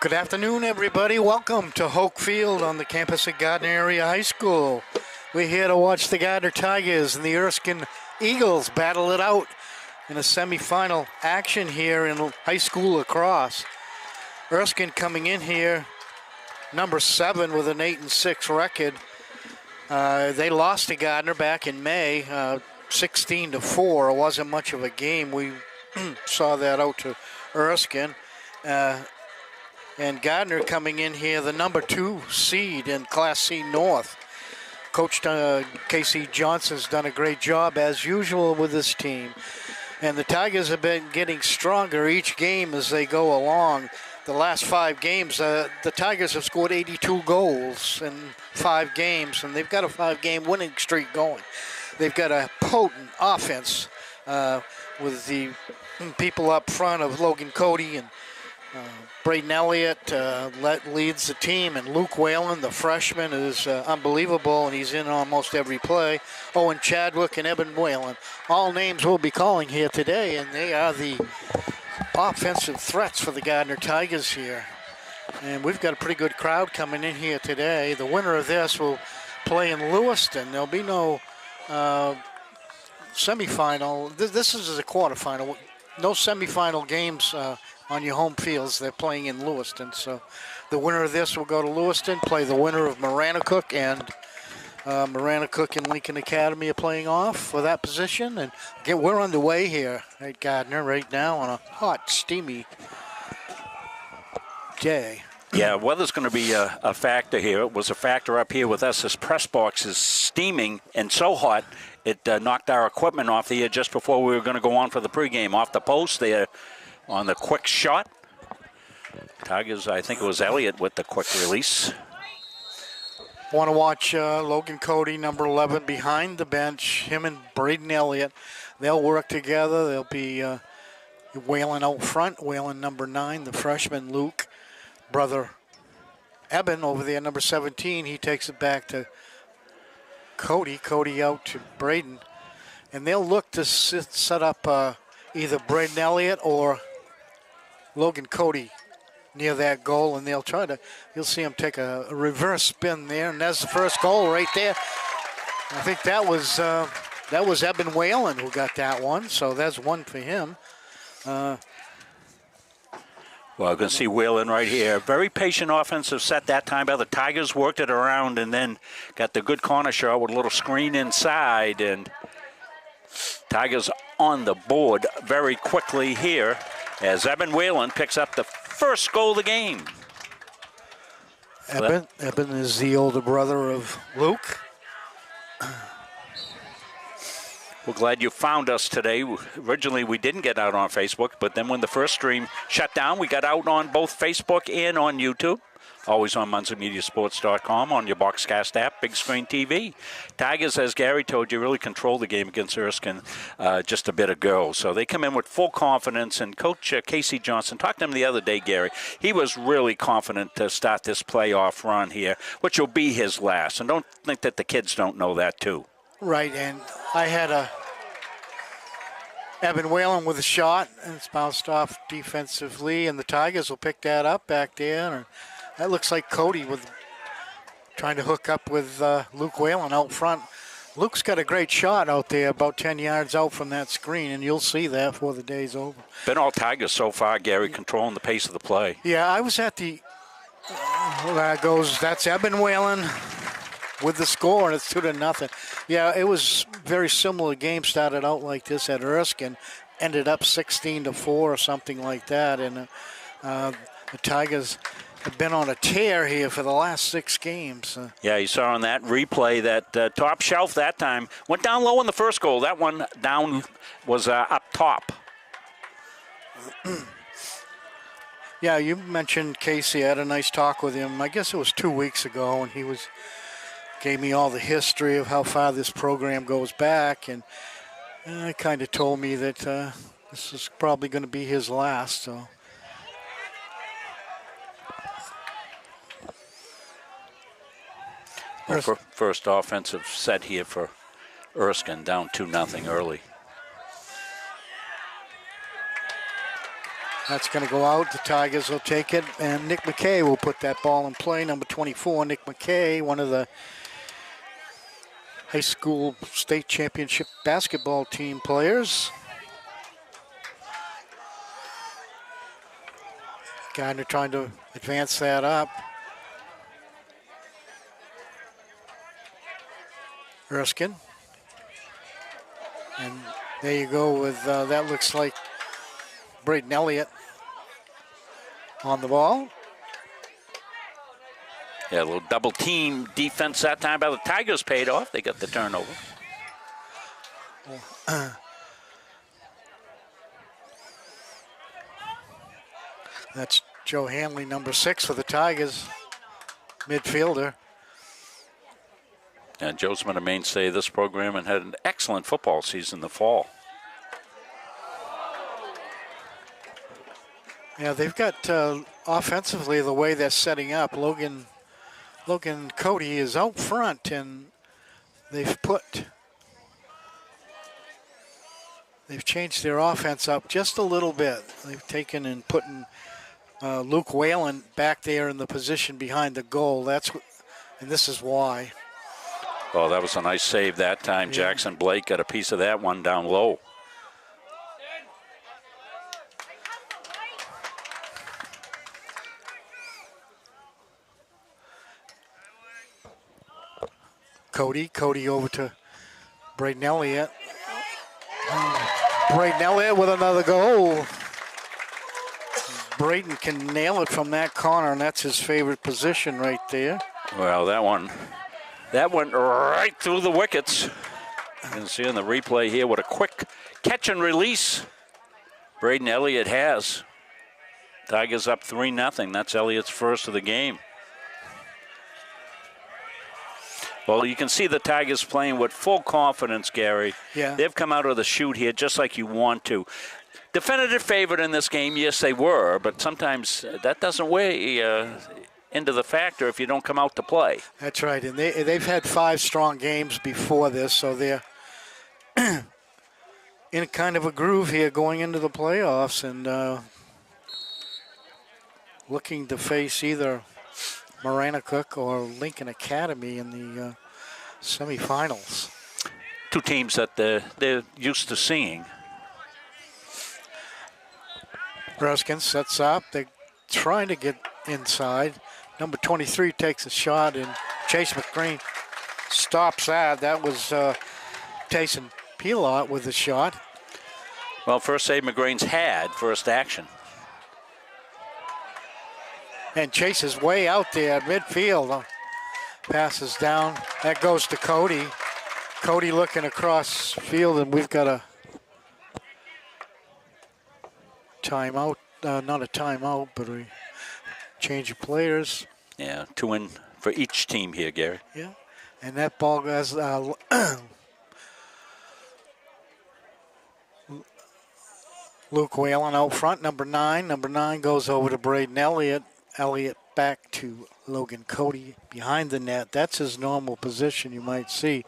Good afternoon, everybody. Welcome to Hoke Field on the campus at Gardner Area High School. We're here to watch the Gardner Tigers and the Erskine Eagles battle it out in a semifinal action here in high school lacrosse. Erskine coming in here, number 7 with an 8-6 record. They lost to Gardner back in May, 16-4. It wasn't much of a game. We saw that out to Erskine. And Gardner coming in here, the number 2 seed in Class C North. Coach Casey Johnson's done a great job, as usual, with this team. And the Tigers have been getting stronger each game as they go along. The last 5 games, the Tigers have scored 82 goals in 5 games, and they've got a 5-game winning streak going. They've got a potent offense with the people up front of Logan Cody and Braden Elliott leads the team, and Luke Whalen, the freshman, is unbelievable, and he's in almost every play. Owen Chadwick and Eben Whalen, all names we'll be calling here today, and they are the offensive threats for the Gardner Tigers here. And we've got a pretty good crowd coming in here today. The winner of this will play in Lewiston. There'll be no semifinal. This is a quarterfinal. No semifinal games on your home fields. They're playing in Lewiston. So the winner of this will go to Lewiston, play the winner of Maranacook, and Maranacook and Lincoln Academy are playing off for that position. And again, we're underway here at Gardner right now on a hot, steamy day. Yeah, weather's going to be a factor here. It was a factor up here with us. This press box is steaming and so hot, it knocked our equipment off the air just before we were going to go on for the pregame. Off the post there on the quick shot. Tigers, I think it was Elliott with the quick release. Want to watch Logan Cody, number 11, behind the bench. Him and Braden Elliott, they'll work together. They'll be Whalen out front. Whalen, number 9, the freshman Luke. Brother Eben over there, number 17. He takes it back to Cody. Cody out to Braden. And they'll look to set up either Braden Elliott or Logan Cody near that goal, and they'll try to, you'll see him take a reverse spin there, and that's the first goal right there. I think that was Eben Whalen who got that one, so that's one for him. Well, you can see Whalen right here. Very patient offensive set that time by the Tigers. Worked it around and then got the good corner shot with a little screen inside. And Tigers on the board very quickly here as Eben Whalen picks up the first goal of the game. Eben is the older brother of Luke. We're glad you found us today. Originally, we didn't get out on Facebook, but then when the first stream shut down, we got out on both Facebook and on YouTube. Always on MunsterMediaSports.com, on your Boxcast app, big screen TV. Tigers, as Gary told you, really controlled the game against Erskine just a bit ago. So they come in with full confidence, and Coach Casey Johnson, talked to him the other day, Gary. He was really confident to start this playoff run here, which will be his last. And don't think that the kids don't know that, too. Right, and I had Eben Whalen with a shot, and it's bounced off defensively, and the Tigers will pick that up back there. And that looks like Cody with trying to hook up with Luke Whalen out front. Luke's got a great shot out there, about 10 yards out from that screen, and you'll see that before the day's over. Been all Tigers so far, Gary, controlling the pace of the play. Yeah, I was at the that's Eben Whalen with the score, and it's 2-0. Yeah, it was very similar game. Started out like this at Erskine, ended up 16-4 or something like that, and the Tigers have been on a tear here for the last 6 games. Yeah, you saw on that replay that top shelf that time went down low in the first goal. That one down was up top. Yeah, you mentioned Casey. I had a nice talk with him. I guess it was 2 weeks ago, and he gave me all the history of how far this program goes back, and kind of told me that this is probably going to be his last. So. Well, first offensive set here for Erskine, down 2-0 early. That's going to go out. The Tigers will take it, and Nick McKay will put that ball in play. Number 24, Nick McKay, one of the high school state championship basketball team players. Gardner trying to advance that up. Erskine. And there you go with, that looks like Braden Elliott on the ball. Yeah, a little double team defense that time by the Tigers paid off. They got the turnover. That's Joe Hanley, number 6 for the Tigers, midfielder. And Joe's been a mainstay of this program and had an excellent football season in the fall. Yeah, they've got offensively the way they're setting up. Logan Cody is out front, and they've changed their offense up just a little bit. They've taken and putting Luke Whalen back there in the position behind the goal. And this is why. Oh, that was a nice save that time. Yeah. Jackson Blake got a piece of that one down low. Cody over to Braden Elliott. Braden Elliott with another goal. Braden can nail it from that corner, and that's his favorite position right there. Well, that went right through the wickets. You can see in the replay here what a quick catch and release Braden Elliott has. Tigers up 3-0. That's Elliott's first of the game. Well, you can see the Tigers playing with full confidence, Gary. Yeah. They've come out of the chute here just like you want to. Definitive favorite in this game, yes, they were, but sometimes that doesn't weigh into the factor if you don't come out to play. That's right, and they've had 5 strong games before this, so they're in kind of a groove here going into the playoffs and looking to face either Maranacook or Lincoln Academy in the semifinals. 2 teams that they're used to seeing. Erskine sets up. They're trying to get inside. Number 23 takes a shot, and Chase McGreen stops that. That was Tayson Pielot with the shot. Well, first save McGreen's had, first action. And Chase is way out there at midfield. Passes down. That goes to Cody. Cody looking across field, and we've got a timeout. Not a timeout, but a change of players. Yeah, 2 in for each team here, Gary. Yeah, and that ball goes Luke Whalen out front, number 9. Number 9 goes over to Braden Elliott. Elliott back to Logan Cody behind the net. That's his normal position, you might see.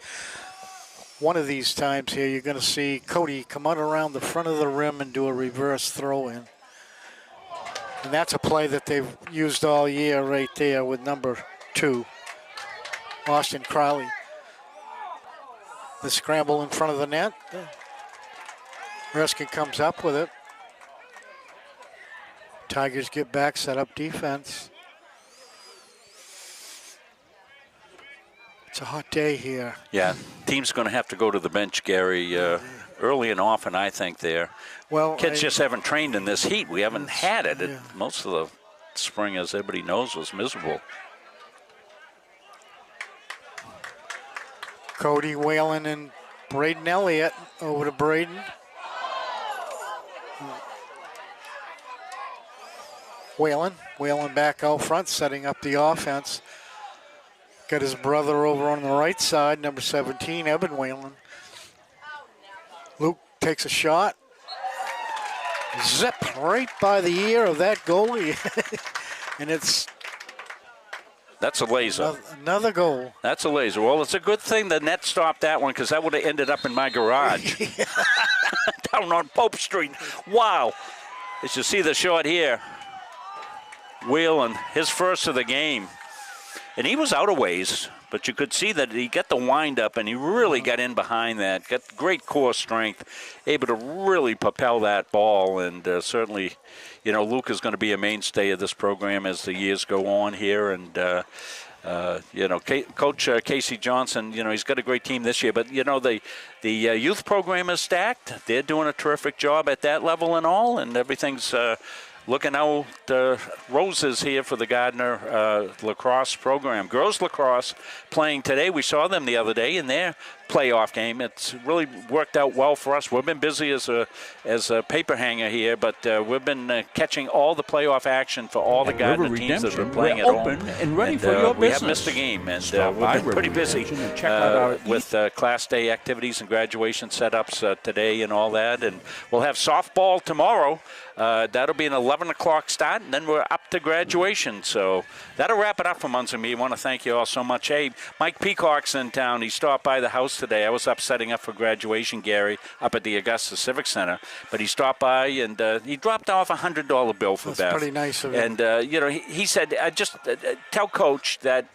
One of these times here, you're going to see Cody come out around the front of the rim and do a reverse throw-in. And that's a play that they've used all year right there with number 2, Austin Crowley. The scramble in front of the net. Erskine comes up with it. Tigers get back, set up defense. It's a hot day here. Yeah, team's going to have to go to the bench, Gary, early and often, I think, there. Well, kids just haven't trained in this heat. We haven't had it. Yeah. Most of the spring, as everybody knows, was miserable. Cody Whalen and Braden Elliott over to Braden. Whalen back out front, setting up the offense. Got his brother over on the right side, number 17, Evan Whalen. Luke takes a shot. Zip right by the ear of that goalie. And that's a laser. Another goal. That's a laser. Well, it's a good thing the net stopped that one, because that would have ended up in my garage. Down on Pope Street. Wow. As you see the shot here, Whelan, his first of the game. And he was out of ways, but you could see that he got the wind up and he really got in behind that, got great core strength, able to really propel that ball. And certainly, Luke is going to be a mainstay of this program as the years go on here. And, Coach Casey Johnson, he's got a great team this year. But, the youth program is stacked. They're doing a terrific job at that level and all, and everything's looking out roses here for the Gardner lacrosse program. Girls lacrosse playing today. We saw them the other day in their playoff game. It's really worked out well for us. We've been busy as a paper hanger here, but we've been catching all the playoff action for all the Gardner teams that have been playing at home. And ready for your we business. have missed a game, and we've been pretty busy with Class Day activities and graduation setups today and all that. And we'll have softball tomorrow. That'll be an 11 o'clock start, and then we're up to graduation. So that'll wrap it up for Munson Me. I want to thank you all so much. Hey, Mike Peacock's in town. He stopped by the house today. I was up setting up for graduation, Gary, up at the Augusta Civic Center. But he stopped by, and he dropped off a $100 bill for Beth. That's pretty nice of him. And, he said, just tell Coach that,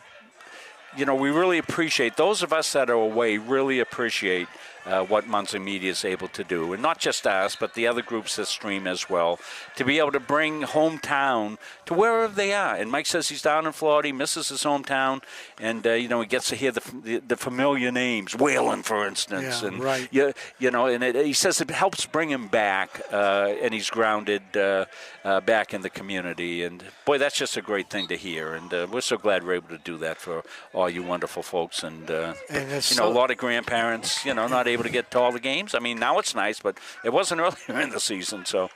we really appreciate, those of us that are away really appreciate what Munson Media is able to do. And not just us, but the other groups that stream as well, to be able to bring hometown to wherever they are. And Mike says he's down in Florida, he misses his hometown, and, he gets to hear the familiar names, Whalen, for instance. Yeah, and, right. And he says it helps bring him back, and he's grounded back in the community. And, boy, that's just a great thing to hear. And we're so glad we're able to do that for all you wonderful folks. And a lot of grandparents, not able to get to all the games. I mean, now it's nice, but it wasn't earlier in the season. So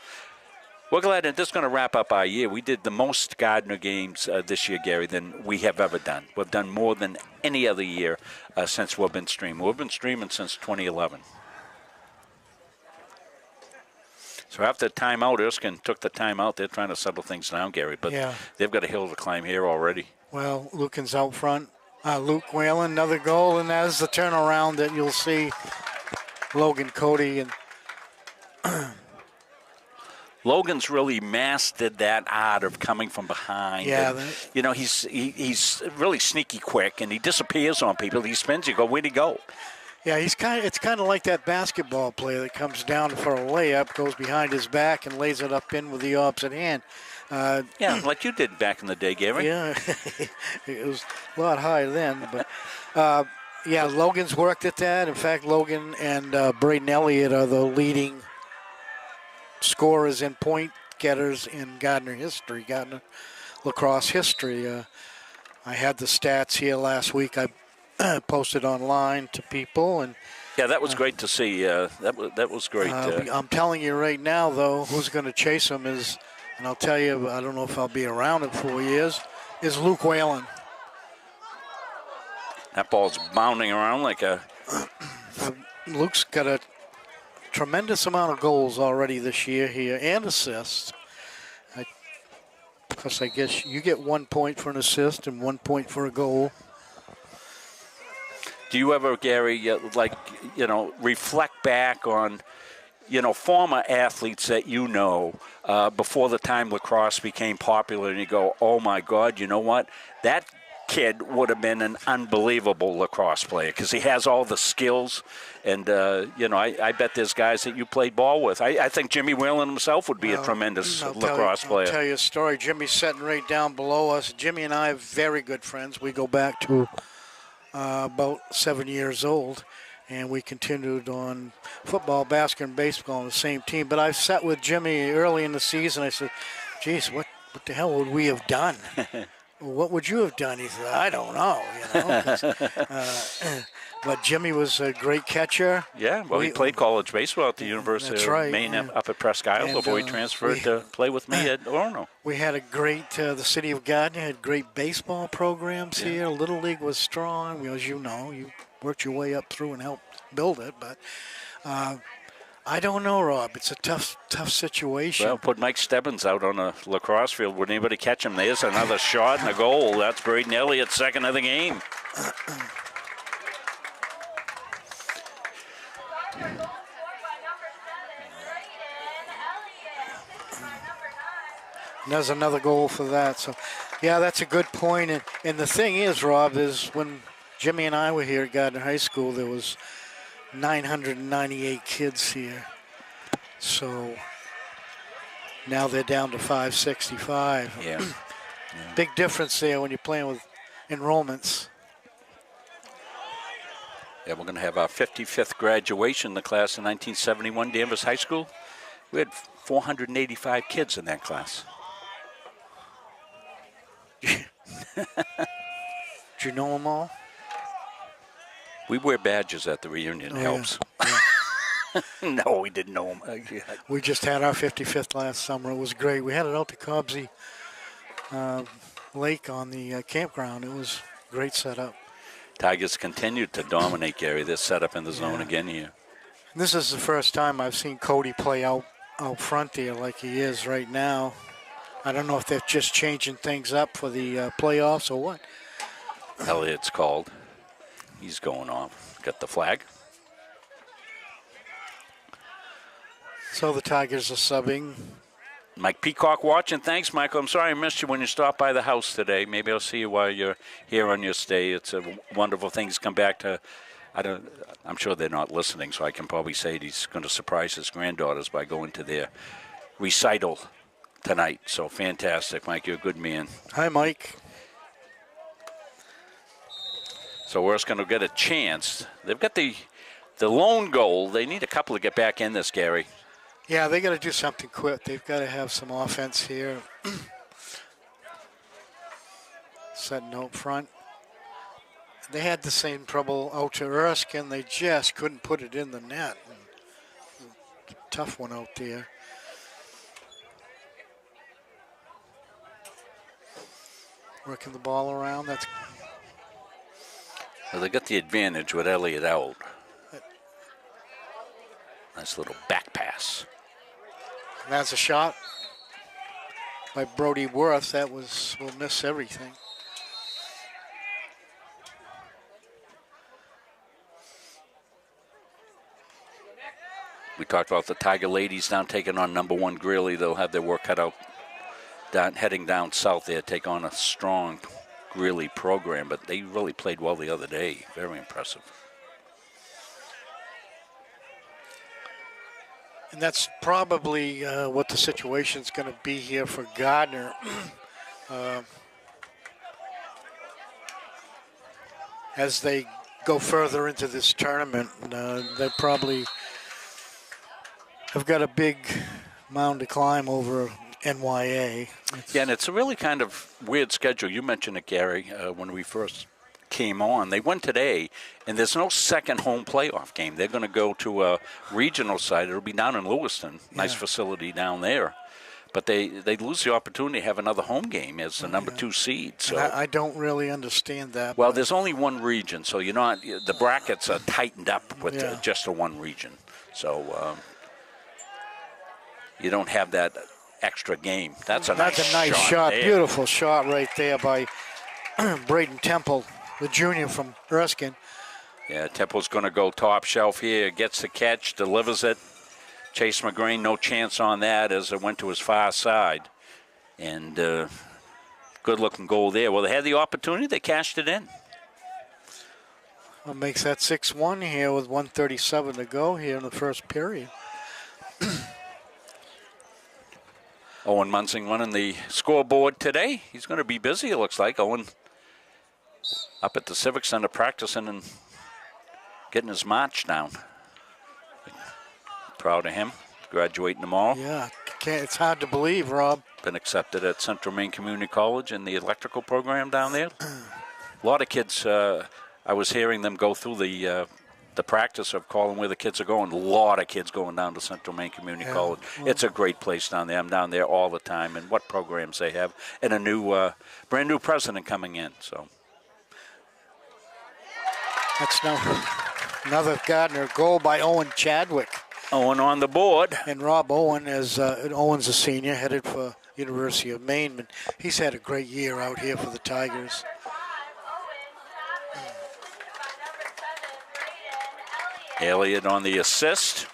we're glad that this is going to wrap up our year. We did the most Gardner games this year, Gary, than we have ever done. We've done more than any other year since we've been streaming. We've been streaming since 2011. So after the timeout, Erskine took the timeout. They're trying to settle things down, Gary, but they've got a hill to climb here already. Well, Lucan's out front. Luke Whalen, another goal, and that's the turnaround that you'll see. Logan Cody and Logan's really mastered that art of coming from behind. Yeah, and, he's really sneaky quick, and he disappears on people. He spins. You go, where'd he go? Yeah, it's kind of like that basketball player that comes down for a layup, goes behind his back, and lays it up in with the opposite hand. Like you did back in the day, Gary. Yeah, it was a lot higher then. But, Logan's worked at that. In fact, Logan and Braden Elliott are the leading scorers and point getters in Gardner lacrosse history. I had the stats here last week. I posted online to people. And yeah, that was great to see. That was great. I'm telling you right now, though, who's going to chase him is... And I'll tell you, I don't know if I'll be around in 4 years, is Luke Whalen. That ball's bounding around like a... Luke's got a tremendous amount of goals already this year here and assists. Because I guess you get 1 point for an assist and 1 point for a goal. Do you ever, Gary, reflect back on... former athletes that before the time lacrosse became popular, and you go, oh, my God, you know what? That kid would have been an unbelievable lacrosse player because he has all the skills. And, I bet there's guys that you played ball with. I think Jimmy Whalen himself would be a tremendous lacrosse player. I'll tell you a story. Jimmy's sitting right down below us. Jimmy and I are very good friends. We go back to about 7 years old. And we continued on football, basketball, and baseball on the same team. But I sat with Jimmy early in the season. I said, geez, what the hell would we have done? What would you have done? He said, I don't know. But Jimmy was a great catcher. Yeah, well, he played college baseball at the University of Maine up at Presque Isle before he transferred to play with me at Orono. We had a great, the city of Gardner had great baseball programs here. Little League was strong. As you know, you worked your way up through and helped build it. But I don't know, Rob. It's a tough situation. Well, put Mike Stebbins out on a lacrosse field. Would anybody catch him? There's another shot and a goal. That's Braden Elliott's second of the game. And there's another goal for that. So, yeah, that's a good point. And the thing is, Rob, is when Jimmy and I were here at Gardner High School, there was 998 kids here. So now they're down to 565. Yeah. Big difference there when you're playing with enrollments. Yeah, we're going to have our 55th graduation in the class in 1971, Danvers High School. We had 485 kids in that class. Did you know them all? We wear badges at the reunion. Helps. Yeah. No, we didn't know them. We just had our 55th last summer. It was great. We had it out to Cobbsey Lake on the campground. It was a great setup. Tigers continued to dominate, Gary. They're set up in the zone again here. This is the first time I've seen Cody play out front there like he is right now. I don't know if they're just changing things up for the playoffs or what. Elliott's called. He's going off. Got the flag. So the Tigers are subbing. Mike Peacock watching. Thanks, Michael. I'm sorry I missed you when you stopped by the house today. Maybe I'll see you while you're here on your stay. It's a wonderful thing. He's come back to, I'm sure they're not listening, so I can probably say he's going to surprise his granddaughters by going to their recital tonight. So fantastic, Mike. You're a good man. Hi, Mike. So we're just going to get a chance. They've got the lone goal. They need a couple to get back in this, Gary. Yeah, they got to do something quick. They've got to have some offense here. Setting out front. They had the same trouble out to Erskine. They just couldn't put it in the net. Tough one out there. Working the ball around. That's. Well, they got the advantage with Elliott out. Nice little back pass. And that's a shot by Brody Worth. That will miss everything. We talked about the Tiger ladies down taking on #1 Greeley. They'll have their work cut out heading down south there, take on a strong Greeley program, but they really played well the other day. Very impressive. And that's probably what the situation's going to be here for Gardner. As they go further into this tournament, they probably have got a big mound to climb over NYA. Yeah, and it's a really kind of weird schedule. You mentioned it, Gary, when we first came on. They won today, and there's no second home playoff game. They're going to go to a regional site. It'll be down in Lewiston. Nice facility down there. But they lose the opportunity to have another home game as the #2 seed. So I don't really understand that. Well, there's only one region, so you're not. The brackets are tightened up with just the one region. So you don't have that extra game. That's a nice shot. Beautiful shot right there by Braden Temple, the junior from Erskine. Yeah, Temple's going to go top shelf here. Gets the catch, delivers it. Chase McGrain, no chance on that as it went to his far side. And good-looking goal there. Well, they had the opportunity. They cashed it in. Well, makes that 6-1 here with 1:37 to go here in the first period. Owen Munsing running the scoreboard today. He's going to be busy, it looks like. Owen up at the Civic Center practicing and getting his march down. Proud of him. Graduating tomorrow. Yeah, it's hard to believe, Rob. Been accepted at Central Maine Community College in the electrical program down there. A lot of kids, I was hearing them go through the practice of calling where the kids are going. A lot of kids going down to Central Maine Community College. Well, it's a great place down there. I'm down there all the time, and what programs they have, and a new, brand new president coming in. So that's now another Gardner goal by Owen Chadwick. Owen on the board. And Rob Owen, Owen's a senior, headed for University of Maine, but he's had a great year out here for the Tigers. Elliott on the assist.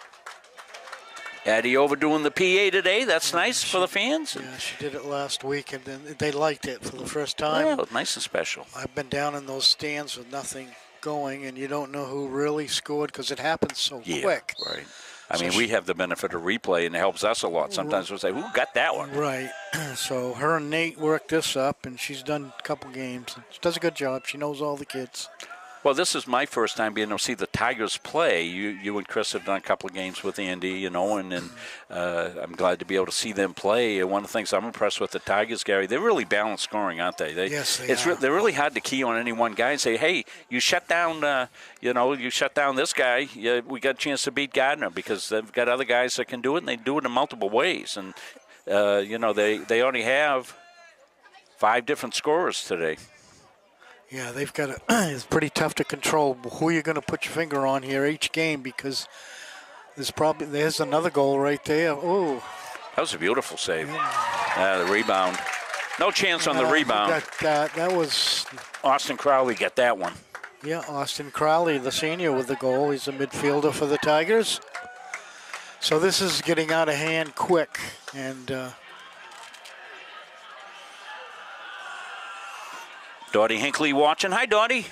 Addie overdoing the PA today. That's nice for the fans. Yeah, she did it last week, and then they liked it for the first time. Well, nice and special. I've been down in those stands with nothing going, and you don't know who really scored because it happens so quick. Right. I mean, we have the benefit of replay, and it helps us a lot. Sometimes we'll say, who got that one? Right. So her and Nate worked this up, and she's done a couple games. She does a good job. She knows all the kids. Well, this is my first time being able to see the Tigers play. You and Chris have done a couple of games with Andy and Owen, and I'm glad to be able to see them play. And one of the things I'm impressed with the Tigers, Gary, they're really balanced scoring, aren't they? Yes, they are. They're really hard to key on any one guy and say, hey, you shut down, you shut down this guy. We got a chance to beat Gardner because they've got other guys that can do it, and they do it in multiple ways. And, they only have 5 different scorers today. Yeah, they've got it's pretty tough to control who you're going to put your finger on here each game because there's another goal right there. Oh, that was a beautiful save. The rebound, no chance on the rebound. That was Austin Crowley got that one. Yeah, Austin Crowley, the senior, with the goal. He's a midfielder for the Tigers. So this is getting out of hand quick, and. Dottie Hinckley watching. Hi, Dottie.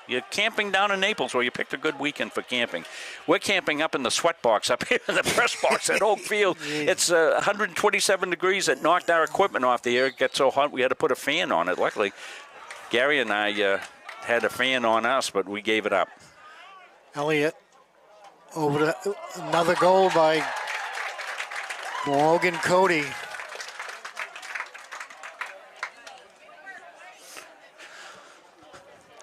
You're camping down in Naples, where you picked a good weekend for camping. We're camping up in the sweat box up here in the press box at Oak Field. It's 127 degrees. It knocked our equipment off the air. It got so hot we had to put a fan on it. Luckily, Gary and I had a fan on us, but we gave it up. Elliott over to another goal by Morgan Cody.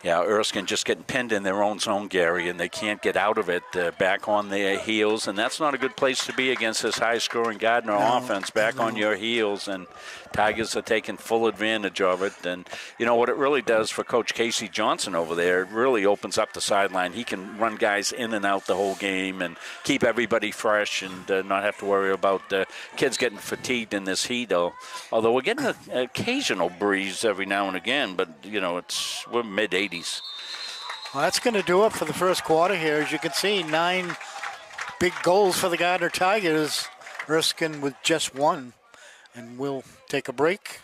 Yeah, Erskine just getting pinned in their own zone, Gary, and they can't get out of it, back on their heels. And that's not a good place to be against this high-scoring Gardner offense, back on your heels. And Tigers are taking full advantage of it. And, you know, what it really does for Coach Casey Johnson over there, it really opens up the sideline. He can run guys in and out the whole game and keep everybody fresh and not have to worry about kids getting fatigued in this heat, although we're getting an occasional breeze every now and again. But, you know, we're mid-80s. Well, that's going to do it for the first quarter here. As you can see, 9 big goals for the Gardner Tigers. Erskine with just 1. And we'll take a break.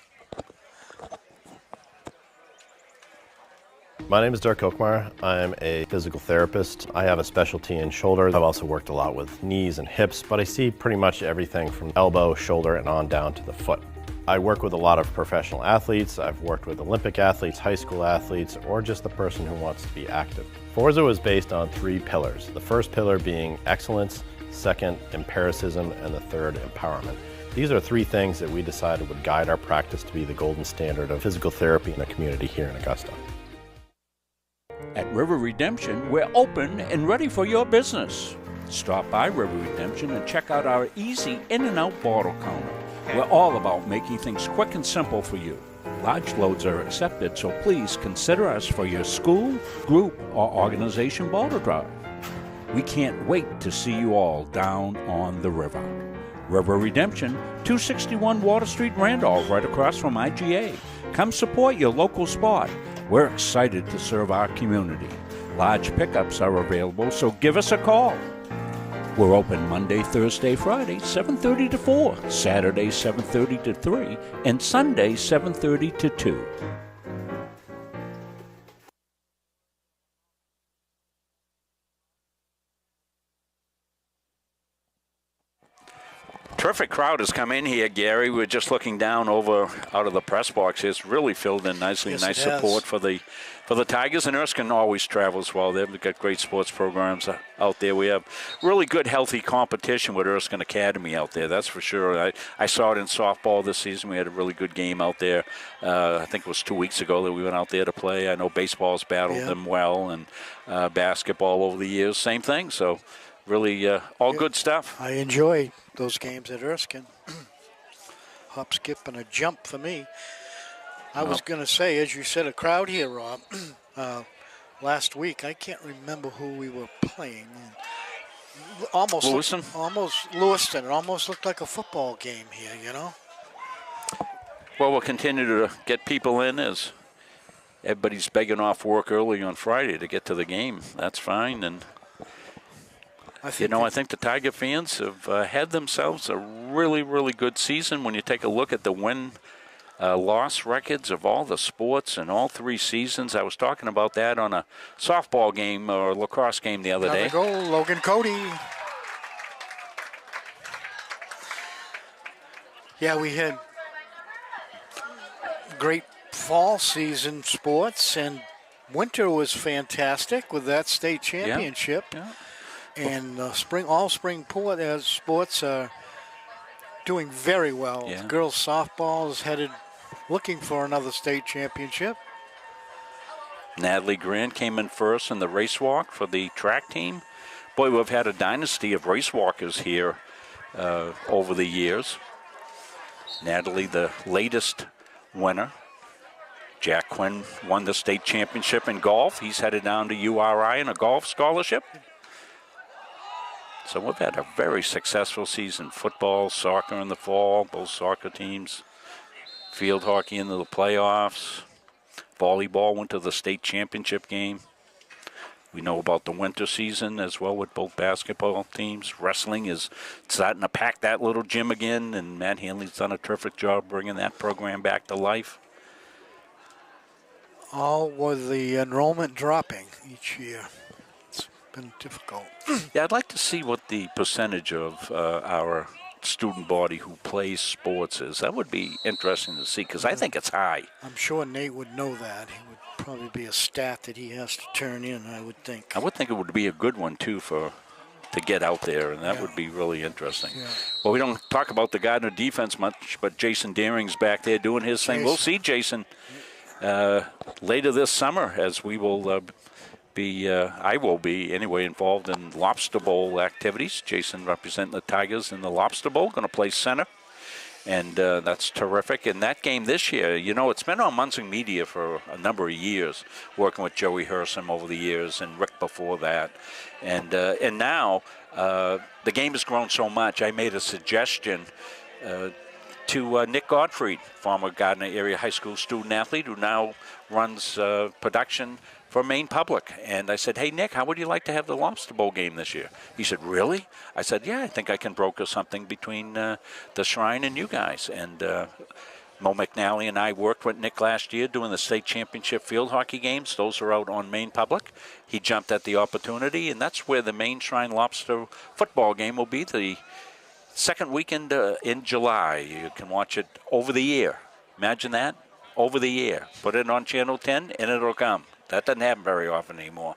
My name is Dirk Kokmar. I'm a physical therapist. I have a specialty in shoulder. I've also worked a lot with knees and hips, but I see pretty much everything from elbow, shoulder, and on down to the foot. I work with a lot of professional athletes. I've worked with Olympic athletes, high school athletes, or just the person who wants to be active. Forza was based on 3 pillars. The first pillar being excellence, second, empiricism, and the third, empowerment. These are 3 things that we decided would guide our practice to be the golden standard of physical therapy in the community here in Augusta. At River Redemption, we're open and ready for your business. Stop by River Redemption and check out our easy in and out bottle counter. We're all about making things quick and simple for you. Large loads are accepted, so please consider us for your school, group, or organization bottle drive. We can't wait to see you all down on the river. River Redemption, 261 Water Street, Randolph, right across from IGA. Come support your local spot. We're excited to serve our community. Large pickups are available, so give us a call. We're open Monday, Thursday, Friday, 7:30 to 4, Saturday, 7:30 to 3, and Sunday, 7:30 to 2. Terrific crowd has come in here, Gary. We're just looking down over out of the press box. It's really filled in nicely. Yes, nice support for the Tigers, and Erskine always travels well. They've got great sports programs out there. We have really good, healthy competition with Erskine Academy out there. That's for sure. I saw it in softball this season. We had a really good game out there. I think it was 2 weeks ago that we went out there to play. I know baseball's battled them well, and basketball over the years, same thing. So really all good stuff. I enjoy those games at Erskine. Hop, skip, and a jump for me. I was going to say, as you said, a crowd here, Rob. Last week, I can't remember who we were playing. Almost Lewiston? Lewiston. It almost looked like a football game here, you know? Well, we'll continue to get people in as everybody's begging off work early on Friday to get to the game. That's fine. And I think You know, I think the Tiger fans have had themselves a really, really good season when you take a look at the win-loss records of all the sports in all 3 seasons. I was talking about that on a softball game or lacrosse game the other another day. goal, Logan Cody. Yeah, we had great fall season sports, and winter was fantastic with that state championship. Yeah. And all spring sports are doing very well. Yeah. Girls softball is looking for another state championship. Natalie Grant came in first in the race walk for the track team. Boy, we've had a dynasty of race walkers here over the years. Natalie, the latest winner. Jack Quinn won the state championship in golf. He's headed down to URI in a golf scholarship. So we've had a very successful season. Football, soccer in the fall, both soccer teams. Field hockey into the playoffs. Volleyball went to the state championship game. We know about the winter season as well with both basketball teams. Wrestling is starting to pack that little gym again, and Matt Hanley's done a terrific job bringing that program back to life. All with the enrollment dropping each year. It's been difficult. Yeah, I'd like to see what the percentage of our student body who plays sports is. That would be interesting to see because I think it's high. I'm sure Nate would know that. He would probably be a stat that he has to turn in, I would think. I would think it would be a good one, too, to get out there, and that would be really interesting. Yeah. Well, we don't talk about the Gardner defense much, but Jason Deering's back there doing his thing. We'll see Jason later this summer as we will I will be anyway involved in Lobster Bowl activities. Jason representing the Tigers in the Lobster Bowl, going to play center. And that's terrific. And that game this year, you know, it's been on Munson Media for a number of years, working with Joey Hersom over the years and Rick before that. And now the game has grown so much, I made a suggestion to Nick Gottfried, former Gardner Area High School student athlete who now runs production for Maine Public. And I said, hey, Nick, how would you like to have the Lobster Bowl game this year? He said, really? I said, yeah, I think I can broker something between the Shrine and you guys. And Mo McNally and I worked with Nick last year doing the state championship field hockey games. Those are out on Maine Public. He jumped at the opportunity, and that's where the Maine Shrine Lobster football game will be the second weekend in July. You can watch it over the air. Imagine that, over the air. Put it on Channel 10, and it'll come. That doesn't happen very often anymore.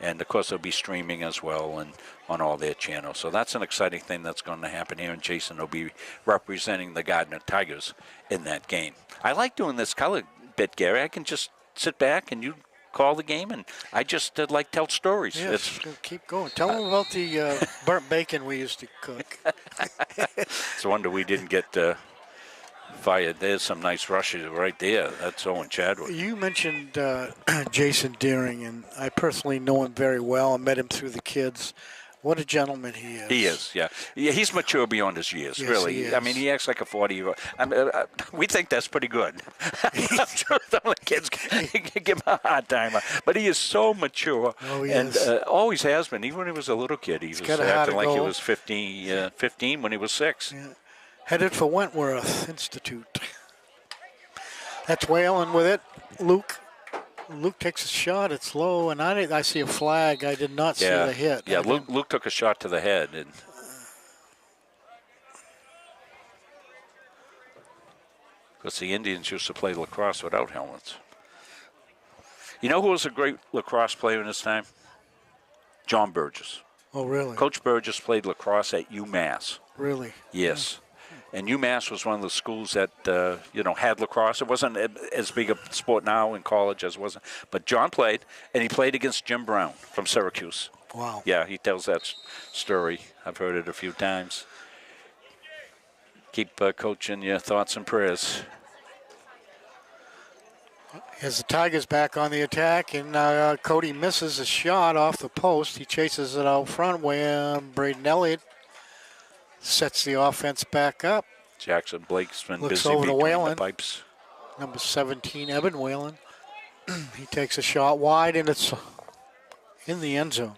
And, of course, they'll be streaming as well and on all their channels. So that's an exciting thing that's going to happen here, and Jason will be representing the Gardner Tigers in that game. I like doing this color bit, Gary. I can just sit back and you call the game, and I just like tell stories. Yes, keep going. Tell them about the burnt bacon we used to cook. It's a wonder we didn't get fired. There's some nice rushes right there. That's Owen Chadwick. You mentioned Jason Deering, and I personally know him very well. I met him through the kids. What a gentleman he is. He is, yeah. He's mature beyond his years, yes, really. He is. I mean, he acts like a 40-year-old. We think that's pretty good. I'm sure some of the kids give him a hard time. But he is so mature. Oh, he and is. Always has been. Even when he was a little kid, he was acting like he was 15 when he was 6. Yeah. Headed for Wentworth Institute. That's Whalen with it. Luke takes a shot. It's low, and I see a flag. I did not see the hit. Yeah, Luke took a shot to the head. And because the Indians used to play lacrosse without helmets. You know who was a great lacrosse player in his time? John Burgess. Oh, really? Coach Burgess played lacrosse at UMass. Really? Yes. And UMass was one of the schools that, had lacrosse. It wasn't as big a sport now in college as it wasn't. But John played, and he played against Jim Brown from Syracuse. Wow. Yeah, he tells that story. I've heard it a few times. Keep coaching your thoughts and prayers. As the Tigers back on the attack, and Cody misses a shot off the post. He chases it out front where Braden Elliott sets the offense back up. Jackson Blake's been Looks busy over to between Whalen. the pipes. Number 17, Evan Whalen. He takes a shot wide, and it's in the end zone.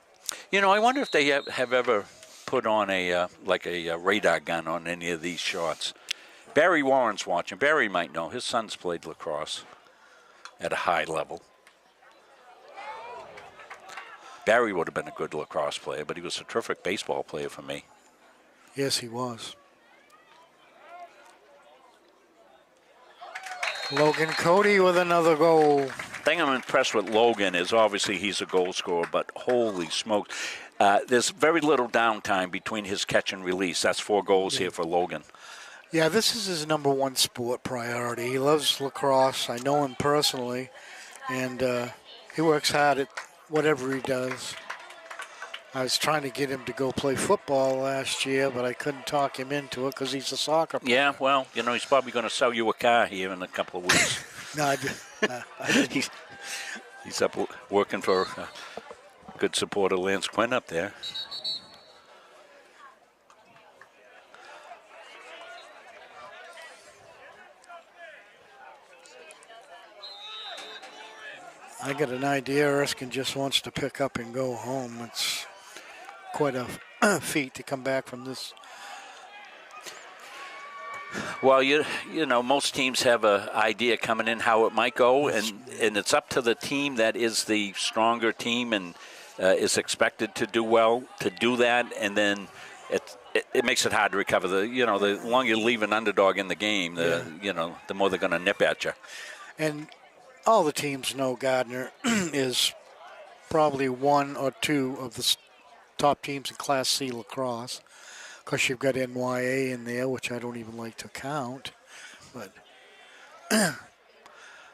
You know, I wonder if they have ever put on a radar gun on any of these shots. Barry Warren's watching. Barry might know. His son's played lacrosse at a high level. Barry would have been a good lacrosse player, but he was a terrific baseball player for me. Yes, he was. Logan Cody with another goal. Thing I'm impressed with Logan is obviously he's a goal scorer, but holy smokes. There's very little downtime between his catch and release. That's 4 goals here for Logan. Yeah, this is his number 1 sport priority. He loves lacrosse. I know him personally, and he works hard at whatever he does. I was trying to get him to go play football last year, but I couldn't talk him into it because he's a soccer player. Yeah, well, you know, he's probably going to sell you a car here in a couple of weeks. No, I didn't. He's up working for good supporter Lance Quinn up there. I got an idea Erskine just wants to pick up and go home. It's quite a feat to come back from this. Well, you know, most teams have an idea coming in how it might go, and it's up to the team that is the stronger team and is expected to do well to do that, and then it makes it hard to recover. The longer you leave an underdog in the game, the more they're going to nip at you. And all the teams know Gardner is probably 1 or 2 of the top teams in Class C lacrosse. Of course, you've got NYA in there, which I don't even like to count. But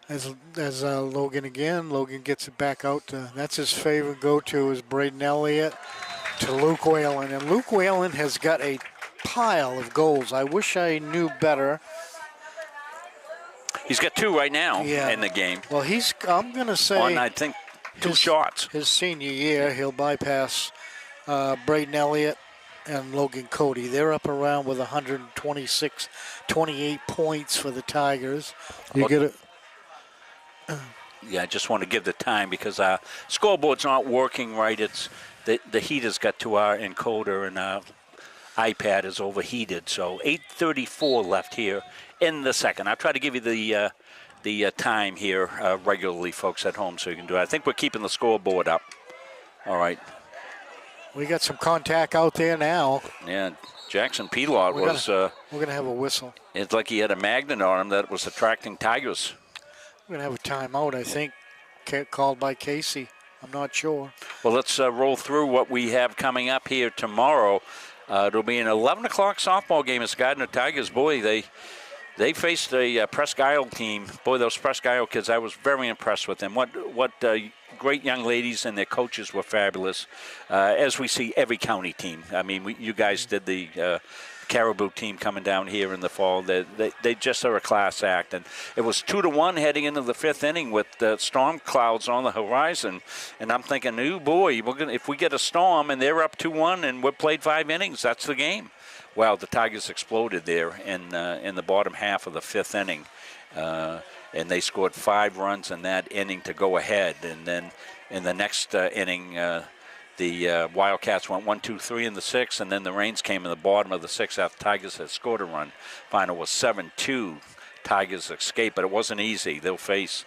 as Logan again, Logan gets it back out. That's his favorite go-to is Braden Elliott to Luke Whalen. And Luke Whalen has got a pile of goals. I wish I knew better. He's got 2 right now in the game. Well, I'm going to say, on, I think, 2 shots. His senior year, he'll bypass Braden Elliott and Logan Cody. They're up around with 126, 28 points for the Tigers. You get it. Yeah, I just want to give the time because our scoreboard's not working right. It's the heater's got to our encoder and our iPad is overheated. So 8:34 left here in the second. I'll try to give you the time here regularly, folks at home, so you can do it. I think we're keeping the scoreboard up. All right. We got some contact out there now. Yeah, Jackson Pelot was... we're going to have a whistle. It's like he had a magnet on him that was attracting Tigers. We're going to have a timeout, I think, called by Casey. I'm not sure. Well, let's roll through what we have coming up here tomorrow. It'll be an 11 o'clock softball game. It's Gardner Tigers. Boy, they faced a Presque Isle team. Boy, those Presque Isle kids, I was very impressed with them. What great young ladies, and their coaches were fabulous, as we see every county team. I mean, you guys did the Caribou team coming down here in the fall. They just are a class act. And it was 2-1 heading into the 5th inning with the storm clouds on the horizon. And I'm thinking, oh, boy, if we get a storm and they're up 2-1 and we've played 5 innings, that's the game. Well, the Tigers exploded there in the bottom half of the 5th inning. And they scored 5 runs in that inning to go ahead. And then in the next inning, the Wildcats went 1-2-3 in the 6th, and then the rains came in the bottom of the 6th after Tigers had scored a run. Final was 7-2. Tigers escaped, but it wasn't easy. They'll face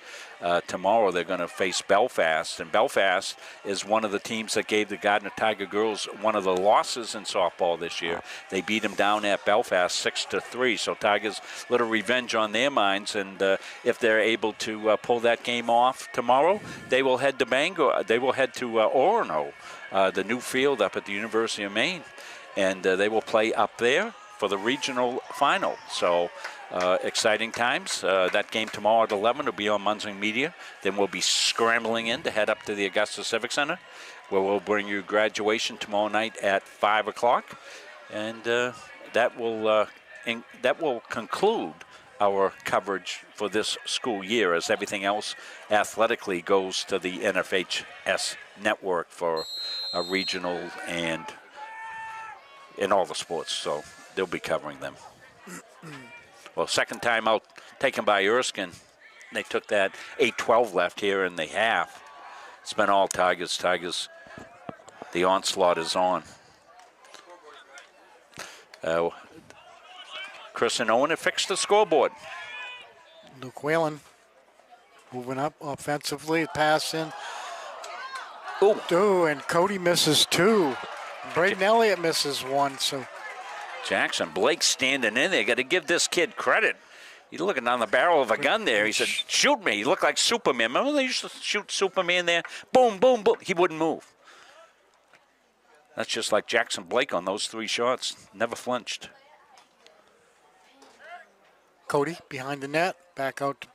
tomorrow. They're going to face Belfast, and Belfast is one of the teams that gave the Gardner Tiger girls one of the losses in softball this year. They beat them down at Belfast 6-3. So Tigers, little revenge on their minds, and if they're able to pull that game off tomorrow, they will head to Bangor. They will head to Orono, the new field up at the University of Maine, and they will play up there for the regional final. So. Exciting times. That game tomorrow at 11 will be on Munzing Media. Then we'll be scrambling in to head up to the Augusta Civic Center, where we'll bring you graduation tomorrow night at 5 o'clock. And that will conclude our coverage for this school year, as everything else athletically goes to the NFHS network for a regional and in all the sports. So they'll be covering them. Well, second time out taken by Erskine. They took that 8-12 left here in the half. It's been all Tigers. Tigers The onslaught is on. Chris and Owen have fixed the scoreboard. Luke Whalen moving up offensively, pass in. Ooh. And Cody misses 2. Braden Elliott misses 1. So Jackson Blake standing in there. Got to give this kid credit. He's looking down the barrel of a gun there. He said, shoot me. He looked like Superman. Remember they used to shoot Superman there? Boom, boom, boom. He wouldn't move. That's just like Jackson Blake on those 3 shots. Never flinched. Cody behind the net, back out to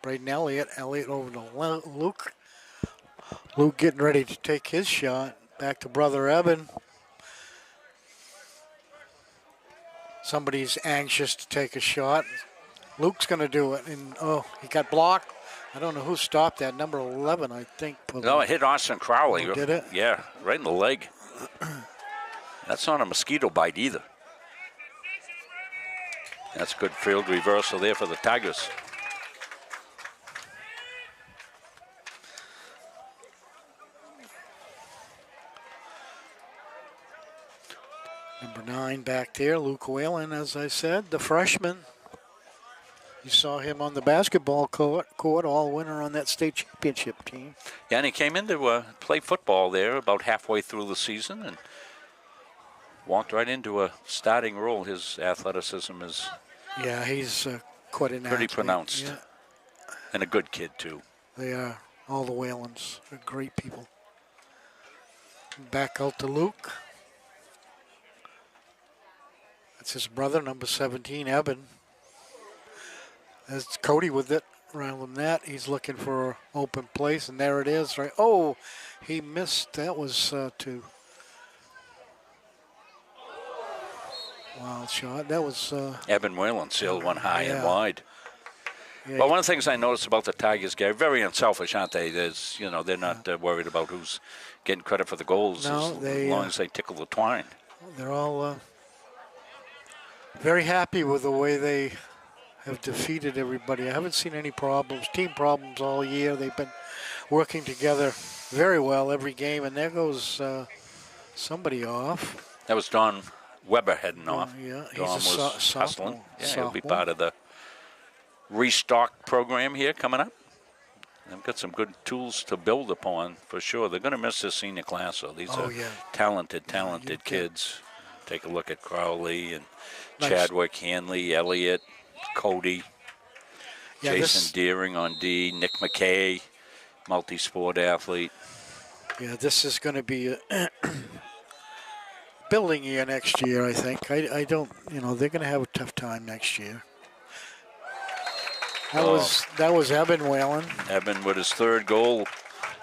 Braden Elliott. Elliott over to Luke. Luke getting ready to take his shot. Back to brother Eben. Somebody's anxious to take a shot. Luke's going to do it. And, he got blocked. I don't know who stopped that. Number 11, I think. No, it hit Austin Crowley. Oh, did it? Yeah, right in the leg. That's not a mosquito bite either. That's good field reversal there for the Tigers. Number 9 back there, Luke Whalen, as I said, the freshman. You saw him on the basketball court all winter on that state championship team. Yeah, and he came in to play football there about halfway through the season and walked right into a starting role. His athleticism is he's quite an pretty athlete. pronounced. Yeah, And a good kid, too. they are. All the Whalens are great people. Back out to Luke. That's his brother, number 17, Eben. That's Cody with it around the net. He's looking for an open place, and there it is. Right. Oh, he missed. That was to wild shot. That was Eben Whalen sailed one high and yeah. wide. Yeah, Well, one of the things I noticed about the Tigers, Gary, very unselfish, aren't they? There's, they're not worried about who's getting credit for the goals No, as long as they tickle the twine. they're all very happy with the way they have defeated everybody. I haven't seen any problems, team problems all year. They've been working together very well every game, and there goes somebody off. That was Don Weber heading off. Yeah, Don he's a was hustling. sophomore. Yeah, he'll be Sophomore. part of the restock program here coming up. They've got some good tools to build upon for sure. They're going to miss this senior class, though. These are talented kids. Take a look at Crowley and Chadwick, Hanley, Elliott, Cody, Jason Deering on D, Nick McKay, multi-sport athlete. Yeah, this is going to be a building year next year, I think. I don't, they're going to have a tough time next year. That was Eben Whalen. Eben with his 3rd goal.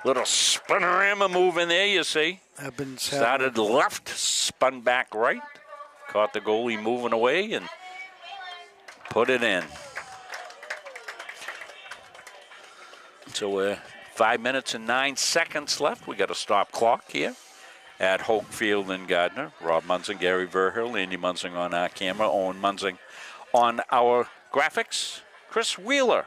Little spinorama move in there, you see. Eben's Started left, spun back right. Caught the goalie moving away and put it in. So we're 5 minutes and 9 seconds left. We got a stop clock here at Hoke Field in Gardner. Rob Munzing, Gary Verhill, Andy Munzing on our camera, Owen Munzing on our graphics. Chris Wheeler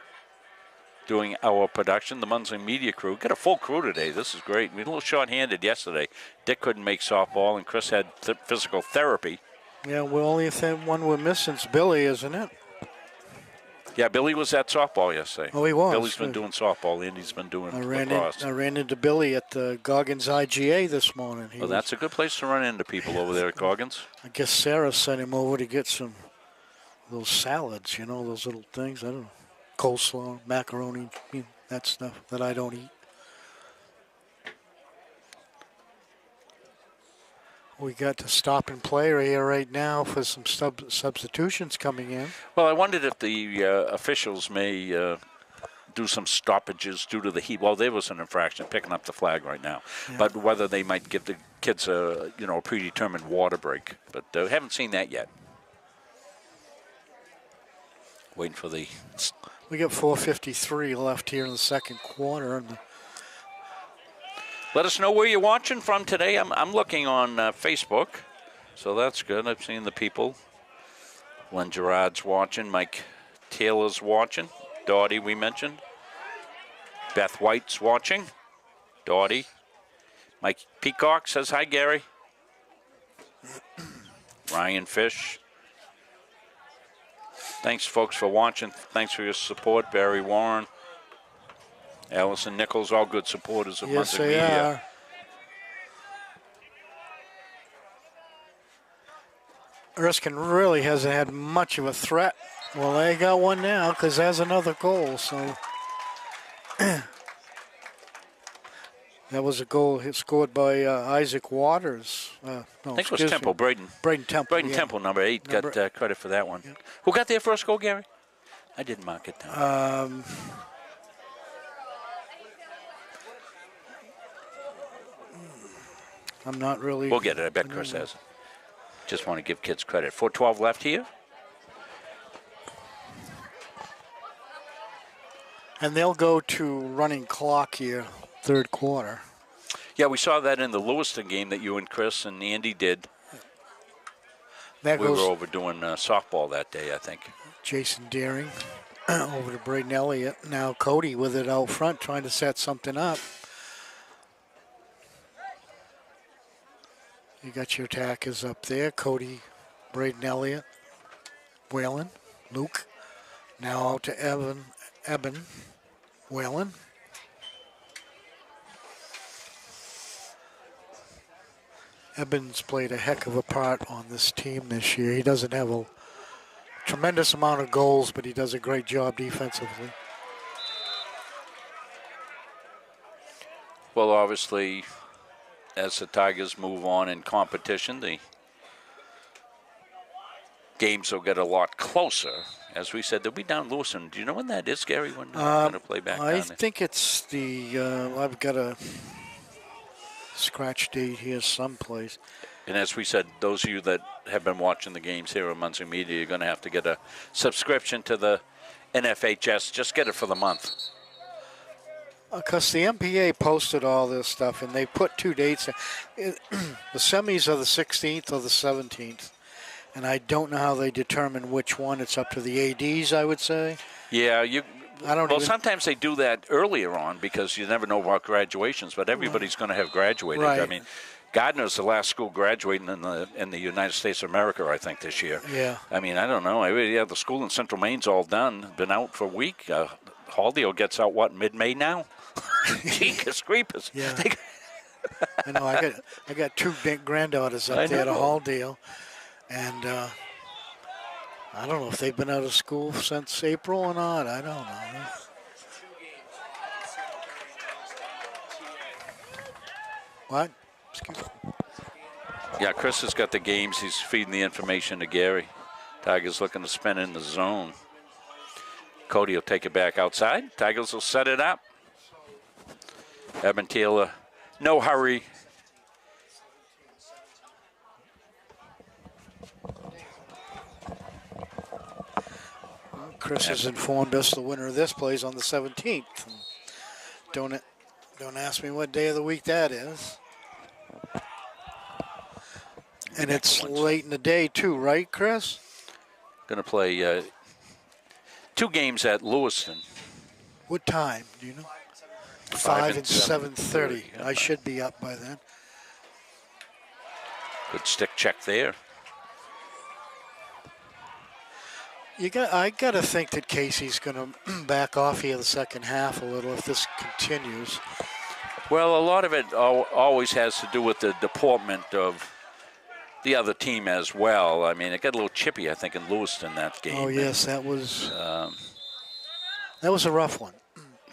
doing our production, the Munzing Media crew. Got a full crew today. This is great. We were a little short-handed yesterday. Dick couldn't make softball, and Chris had physical therapy. Yeah, well, only one we're missing is Billy, isn't it? Yeah, Billy was at softball yesterday. Oh, he was. Billy's been doing softball. Andy's been doing lacrosse. I ran into Billy at the Goggins IGA this morning. Well, that's a good place to run into people over there at Goggins. I guess Sarah sent him over to get some those salads, those little things. I don't know. Coleslaw, macaroni, that stuff that I don't eat. We got to stop and play here right now for some substitutions coming in. Well, I wondered if the officials may do some stoppages due to the heat. Well, there was an infraction picking up the flag right now, but whether they might give the kids a predetermined water break. But haven't seen that yet. Waiting for the. We got 4:53 left here in the second quarter. Let us know where you're watching from today. I'm looking on Facebook, so that's good. I've seen the people. Len Gerard's watching. Mike Taylor's watching. Dottie, we mentioned. Beth White's watching. Dottie. Mike Peacock says hi, Gary. Ryan Fish. Thanks, folks, for watching. Thanks for your support. Barry Warren. Allison Nichols, all good supporters of Yes, Munson they Media. are. Erskine really hasn't had much of a threat. Well, they got one now because there's another goal. So that was a goal scored by Isaac Waters. No, I think it was Temple, Braden. Braden Temple. Braden Temple, number 8, got credit for that one. Yeah. Who got their first goal, Gary? I didn't mark it down. I'm not really. We'll get it. I bet Chris has it. Just want to give kids credit. 4:12 left here. And they'll go to running clock here, third quarter. Yeah, we saw that in the Lewiston game that you and Chris and Andy did. That We goes were over doing softball that day, I think. Jason Deering over to Braden Elliott. Now Cody with it out front trying to set something up. You got your attackers up there. Cody, Braden Elliott, Whalen, Luke. Now out to Eben, Whalen. Eben's played a heck of a part on this team this year. He doesn't have a tremendous amount of goals, but he does a great job defensively. Well, obviously, as the Tigers move on in competition, the games will get a lot closer. As we said, they'll be down Lewiston. Do you know when that is, Gary, when they're going to play back down I there? think it's the, I've got a scratch date here someplace. And as we said, those of you that have been watching the games here on Munson Media, you're going to have to get a subscription to the NFHS. Just get it for the month. Because the MPA posted all this stuff, and they put 2 dates. The semis are the 16th or the 17th. And I don't know how they determine which one. It's up to the ADs, I would say. Yeah, sometimes they do that earlier on because you never know about graduations, but everybody's going to have graduated. Right. I mean, Gardner's the last school graduating in the United States of America, I think, this year. Yeah. I mean, I don't know. The school in Central Maine's all done, been out for a week. Halldale gets out, mid-May now? Jeepers creepers. Yeah. I know. I got 2 big granddaughters up there to Halldale. And I don't know if they've been out of school since April or not. I don't know. What? Excuse me. Yeah, Chris has got the games. He's feeding the information to Gary. Tigers looking to spin in the zone. Cody will take it back outside. Tigers will set it up. Eben Taylor, no hurry. Chris has informed us the winner of this plays on the 17th. Don't ask me what day of the week that is. And it's late in the day too, right, Chris? Going to play 2 games at Lewiston. What time? Do you know? 5 and 7:30. I should be up by then. Good stick check there. I got to think that Casey's going to back off here the second half a little if this continues. Well, a lot of it always has to do with the deportment of the other team as well. I mean, it got a little chippy, I think, in Lewiston that game. Oh, yes, that was a rough one.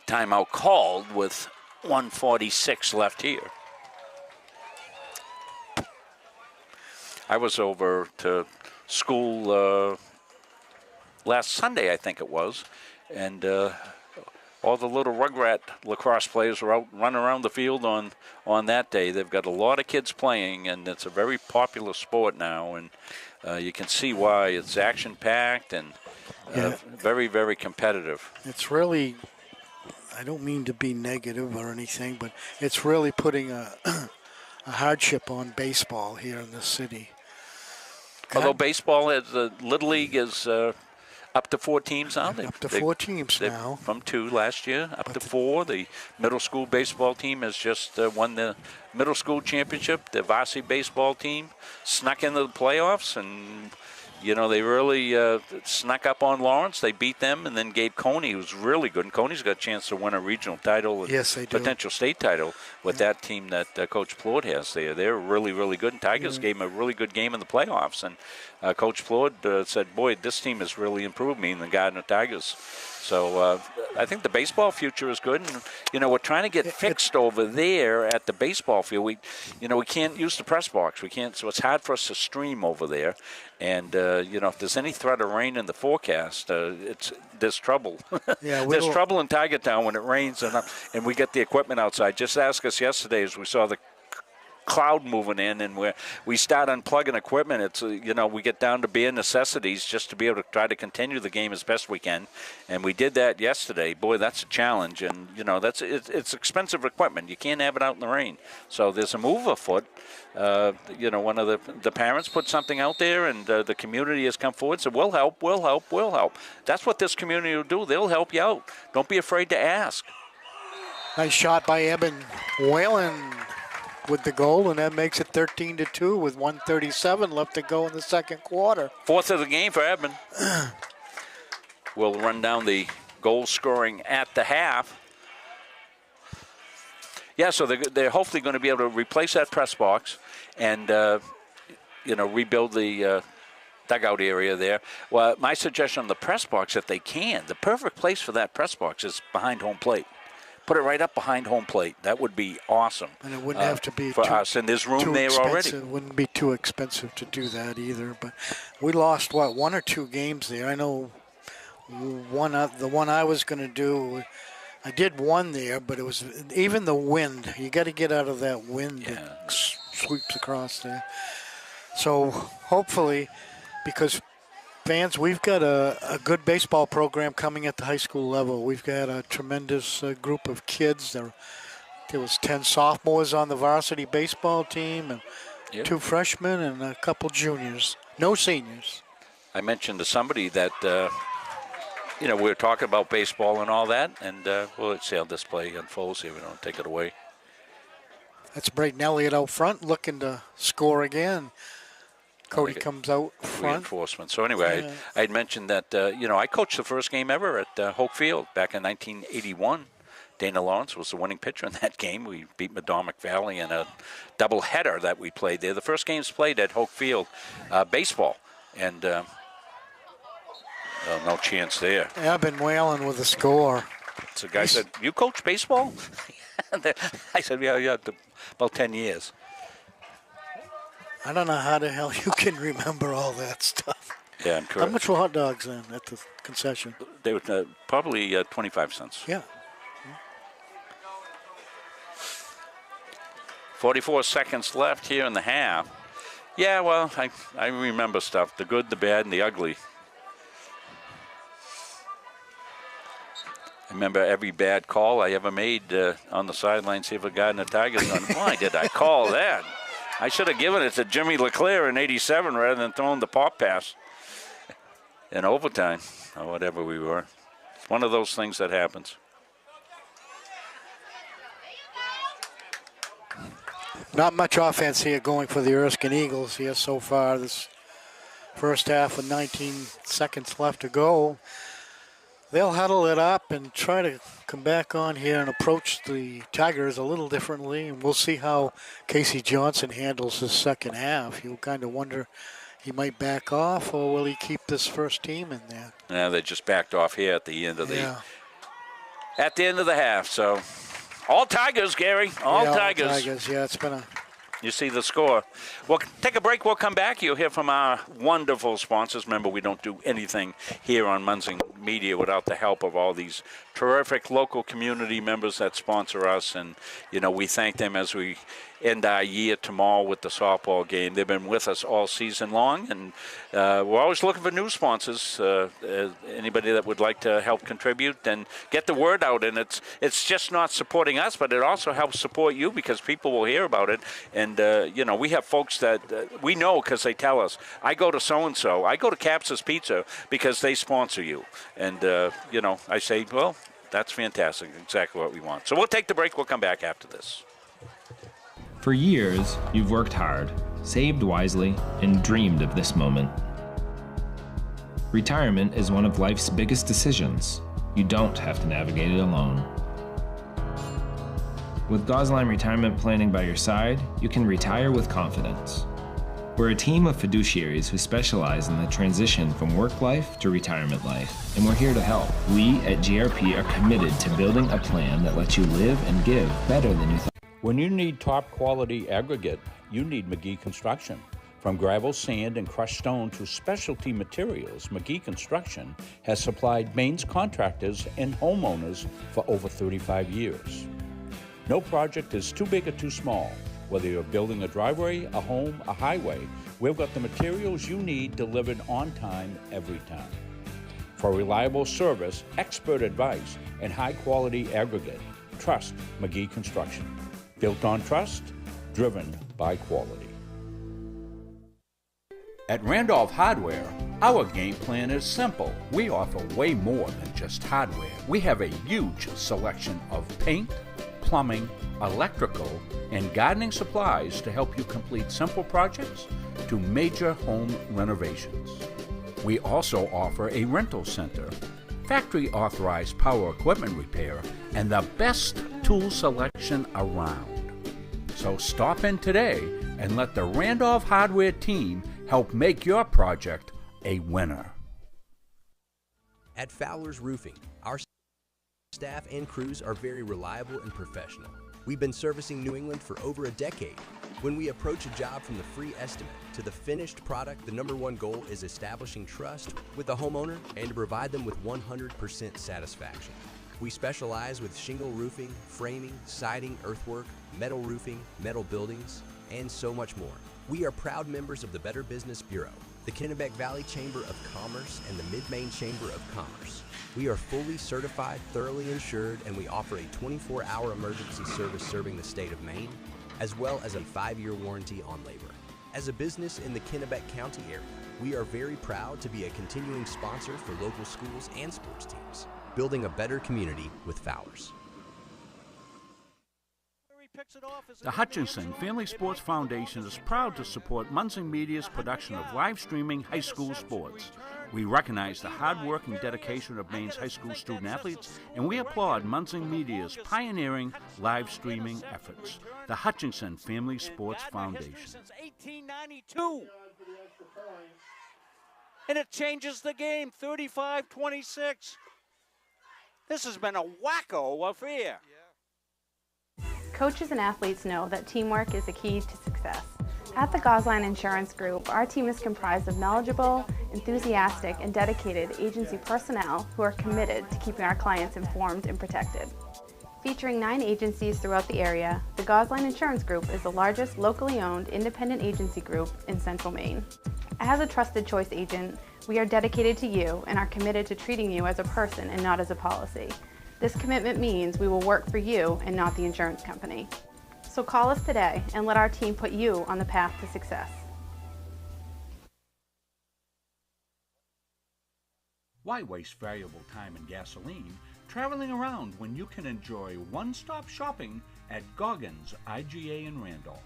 Timeout called with 1:46 left here. I was over to school last Sunday, I think it was, and all the little Rugrat lacrosse players were out running around the field on that day. They've got a lot of kids playing, and it's a very popular sport now, and you can see why. It's action-packed and very, very competitive. It's really, I don't mean to be negative or anything, but it's really putting a hardship on baseball here in the city. Although baseball, the Little League is up to 4 teams now. Up to 4 teams now. From 2 last year, up to 4. The middle school baseball team has just won the middle school championship. The varsity baseball team snuck into the playoffs, and they really snuck up on Lawrence. They beat them, and then Gabe Coney, who's really good. And Coney's got a chance to win a regional title and yes, they do. Potential state title with that team that Coach Plord has there. They're really, really good. And Tigers gave him a really good game in the playoffs. And Coach Plord said, boy, this team has really improved me in the Gardner Tigers. So I think the baseball future is good. And, we're trying to get fixed over there at the baseball field. We can't use the press box. We can't, so it's hard for us to stream over there. And, if there's any threat of rain in the forecast, there's trouble. Yeah, there's trouble in Tiger Town when it rains and we get the equipment outside. Just ask us yesterday as we saw the cloud moving in, and we start unplugging equipment. It's we get down to bare necessities just to be able to try to continue the game as best we can, and we did that yesterday. Boy, that's a challenge, and it's expensive equipment. You can't have it out in the rain. So there's a move afoot. One of the parents put something out there, and the community has come forward. So we'll help. That's what this community will do. They'll help you out. Don't be afraid to ask. Nice shot by Eben Whalen with the goal, and that makes it 13-2 with 1:37 left to go in the second quarter. 4th of the game for Eben. We'll run down the goal scoring at the half. Yeah, so they're hopefully going to be able to replace that press box and, rebuild the dugout area there. Well, my suggestion on the press box, if they can, the perfect place for that press box is behind home plate. Put it right up behind home plate. That would be awesome. And it wouldn't have to be for us. And there's room there already. It wouldn't be too expensive to do that either. But we lost, 1 or 2 games there. I know the one I was going to do, I did one there, but it was even the wind. You got to get out of that wind that sweeps across there. So hopefully, because fans, we've got a good baseball program coming at the high school level. We've got a tremendous group of kids. There was 10 sophomores on the varsity baseball team and 2 freshmen and a couple juniors. No seniors. I mentioned to somebody that, we were talking about baseball and all that, and let's see how this play unfolds here. We don't take it away. That's Brayden Elliott out front looking to score again. Cody comes out front. Reinforcement. So anyway, I had mentioned that, I coached the first game ever at Hoke Field back in 1981. Dana Lawrence was the winning pitcher in that game. We beat Madomic Valley in a doubleheader that we played there. The first game's played at Hoke Field, baseball. And no chance there. Eben Whalen with the score. So the guy said, you coach baseball? I said, yeah, about 10 years. I don't know how the hell you can remember all that stuff. Yeah, I'm correct. How much were hot dogs then at the concession? They were probably 25 cents. Yeah. 44 seconds left here in the half. Yeah, well, I remember stuff, the good, the bad, and the ugly. I remember every bad call I ever made on the sidelines here for Gardner Tigers. Why did I call that? I should have given it to Jimmy LeClaire in '87 rather than throwing the pop pass in overtime or whatever we were. It's one of those things that happens. Not much offense here going for the Erskine Eagles here so far. This first half with 19 seconds left to go. They'll huddle it up and try to come back on here and approach the Tigers a little differently. And we'll see how Casey Johnson handles this second half. You'll kind of wonder, he might back off, or will he keep this first team in there? Yeah, they just backed off here at the end of the half. So all Tigers, Gary. All Tigers. All Tigers. Yeah, it's been a. You see the score. We'll take a break. We'll come back. You'll hear from our wonderful sponsors. Remember, we don't do anything here on Munson Media without the help of all these terrific local community members that sponsor us, and we thank them as we end our year tomorrow with the softball game. They've been with us all season long, and we're always looking for new sponsors. Anybody that would like to help contribute and get the word out, and it's just not supporting us, but it also helps support you because people will hear about it. And we have folks that we know because they tell us, I go to so and so, I go to Caps's Pizza because they sponsor you, and I say, well, that's fantastic, exactly what we want. So we'll take the break. We'll come back after this. For years, you've worked hard, saved wisely, and dreamed of this moment. Retirement is one of life's biggest decisions. You don't have to navigate it alone. With Gosline Retirement Planning by your side, you can retire with confidence. We're a team of fiduciaries who specialize in the transition from work life to retirement life, and we're here to help. We at GRP are committed to building a plan that lets you live and give better than you thought. When you need top quality aggregate, you need McGee Construction. From gravel, sand, and crushed stone to specialty materials, McGee Construction has supplied Maine's contractors and homeowners for over 35 years. No project is too big or too small. Whether you're building a driveway, a home, a highway, we've got the materials you need delivered on time every time. For reliable service, expert advice, and high-quality aggregate, trust McGee Construction. Built on trust, driven by quality. At Randolph Hardware, our game plan is simple. We offer way more than just hardware. We have a huge selection of paint, plumbing, electrical, and gardening supplies to help you complete simple projects to major home renovations. We also offer a rental center, factory authorized power equipment repair, and the best tool selection around. So stop in today and let the Randolph Hardware team help make your project a winner. At Fowler's Roofing, our staff and crews are very reliable and professional. We've been servicing New England for over a decade. When we approach a job from the free estimate to the finished product, the #1 goal is establishing trust with the homeowner and to provide them with 100% satisfaction. We specialize with shingle roofing, framing, siding, earthwork, metal roofing, metal buildings, and so much more. We are proud members of the Better Business Bureau, the Kennebec Valley Chamber of Commerce, and the Mid-Maine Chamber of Commerce. We are fully certified, thoroughly insured, and we offer a 24-hour emergency service serving the state of Maine, as well as a 5-year warranty on labor. As a business in the Kennebec County area, we are very proud to be a continuing sponsor for local schools and sports teams, building a better community with Fowler's. The Hutchinson Family Sports Foundation is proud to support Munson Media's production of live streaming high school sports. We recognize the hard work and dedication of Maine's high school student athletes, and we applaud Munson Media's pioneering live streaming efforts. The Hutchinson Family Sports Foundation. Since 1892. And it changes the game, 35-26. This has been a wacko affair. Coaches and athletes know that teamwork is the key to success. At the Gosline Insurance Group, our team is comprised of knowledgeable, enthusiastic, and dedicated agency personnel who are committed to keeping our clients informed and protected. Featuring 9 agencies throughout the area, the Gosline Insurance Group is the largest locally owned independent agency group in Central Maine. As a trusted choice agent, we are dedicated to you and are committed to treating you as a person and not as a policy. This commitment means we will work for you and not the insurance company. So call us today and let our team put you on the path to success. Why waste valuable time and gasoline traveling around when you can enjoy one-stop shopping at Goggins IGA in Randolph?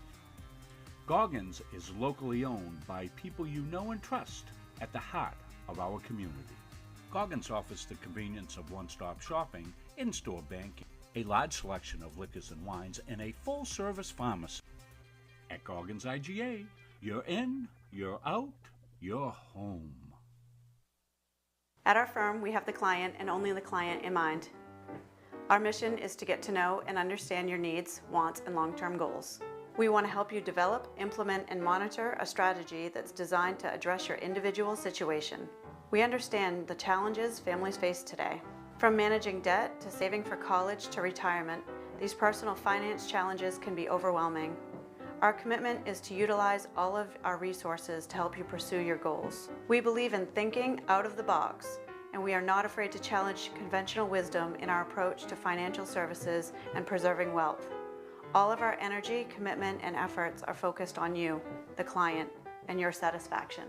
Goggins is locally owned by people you know and trust at the heart of our community. Goggins offers the convenience of one-stop shopping, in-store banking, a large selection of liquors and wines, and a full-service pharmacy. At Goggins IGA, you're in, you're out, you're home. At our firm, we have the client and only the client in mind. Our mission is to get to know and understand your needs, wants, and long-term goals. We want to help you develop, implement, and monitor a strategy that's designed to address your individual situation. We understand the challenges families face today. From managing debt to saving for college to retirement, these personal finance challenges can be overwhelming. Our commitment is to utilize all of our resources to help you pursue your goals. We believe in thinking out of the box, and we are not afraid to challenge conventional wisdom in our approach to financial services and preserving wealth. All of our energy, commitment, and efforts are focused on you, the client, and your satisfaction.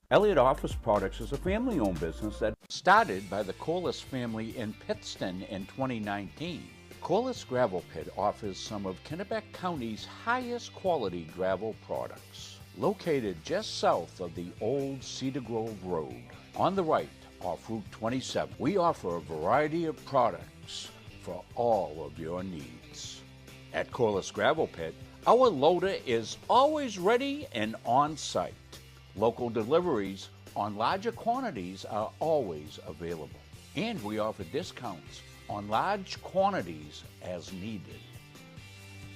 Elliott Office Products is a family-owned business that started by the Corliss family in Pittston in 2019. Corliss Gravel Pit offers some of Kennebec County's highest quality gravel products. Located just south of the old Cedar Grove Road, on the right off Route 27, we offer a variety of products for all of your needs. At Corliss Gravel Pit, our loader is always ready and on site. Local deliveries on larger quantities are always available. And we offer discounts on large quantities as needed.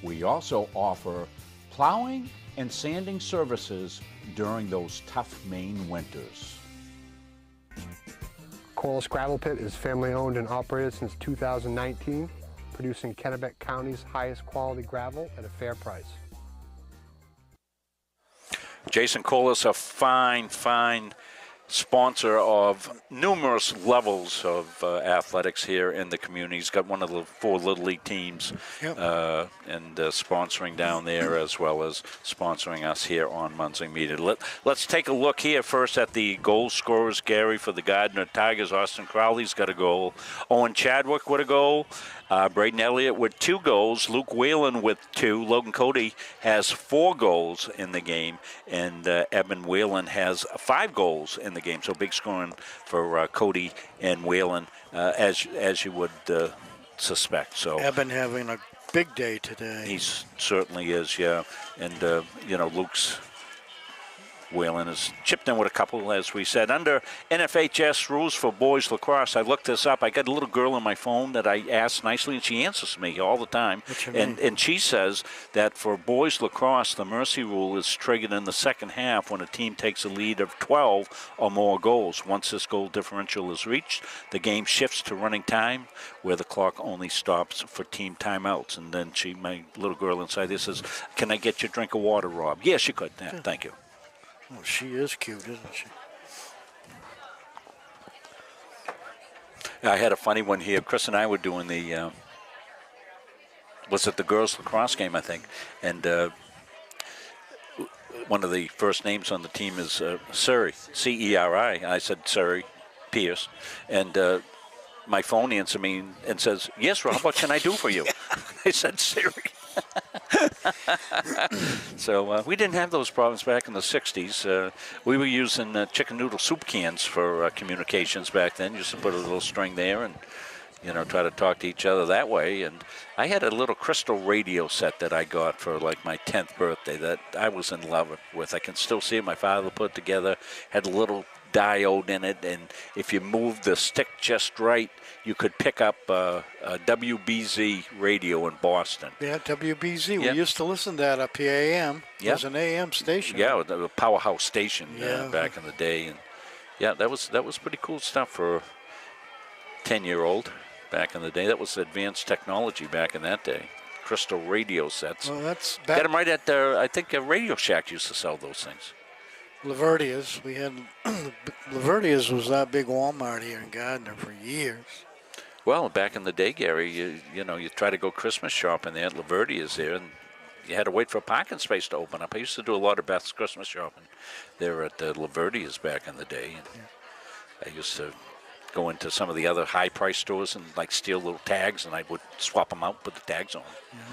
We also offer plowing and sanding services during those tough Maine winters. Corliss Gravel Pit is family owned and operated since 2019, producing Kennebec County's highest quality gravel at a fair price. Jason Corliss, a fine sponsor of numerous levels of athletics here in the community. He's got one of the 4 Little League teams, Yep. and sponsoring down there as well as sponsoring us here on Muncie Media. Let's take a look here first at the goal scorers. Gary, for the Gardner Tigers, Austin Crowley's got a goal. Owen Chadwick with a goal. Braden Elliott with 2 goals. Luke Whalen with 2. Logan Cody has 4 goals in the game. And Eben Whalen has 5 goals in the game. So big scoring for Cody and Whalen, as you would suspect. So Eben having a big day today. he certainly is, yeah. And, Luke's Whalen has chipped in with a couple, as we said. Under NFHS rules for boys lacrosse, I looked this up. I got a little girl on my phone that I asked nicely, and she answers me all the time. What's your name? And she says that for boys lacrosse, the mercy rule is triggered in the second half when a team takes a lead of 12 or more goals. Once this goal differential is reached, the game shifts to running time, where the clock only stops for team timeouts. And then my little girl inside there says, "Can I get you a drink of water, Rob?" Yes, you could. Yeah, thank you. Oh, she is cute, isn't she? I had a funny one here. Chris and I were doing the, was it the girls lacrosse game, I think, and one of the first names on the team is Suri, C-E-R-I. I said Suri Pierce, and my phone answered me and says, "Yes, Rob, what can I do for you?" I said, "Siri." So we didn't have those problems back in the 60s. We were using chicken noodle soup cans for communications back then. Just to put a little string there and, try to talk to each other that way. And I had a little crystal radio set that I got for like my 10th birthday that I was in love with. I can still see it. My father put together, had a little diode in it, and if you moved the stick just right, you could pick up a WBZ radio in Boston. Yeah, WBZ. Yep. We used to listen to that up here, AM. It Yep. was an AM station. Yeah, the powerhouse station Yeah. back in the day, and yeah, that was pretty cool stuff for a 10-year-old back in the day. That was advanced technology back in that day. Crystal radio sets. Well, that's Got back. them right at I think Radio Shack used to sell those things. Laverdia's. We had Laverdia's was that big Walmart here in Gardner for years. Well, back in the day, Gary, you try to go Christmas shopping there at Laverdia's there, and you had to wait for a parking space to open up. I used to do a lot of Beth's Christmas shopping there at Laverdia's back in the day. And I used to go into some of the other high-price stores and like steal little tags, and I would swap them out, put the tags on.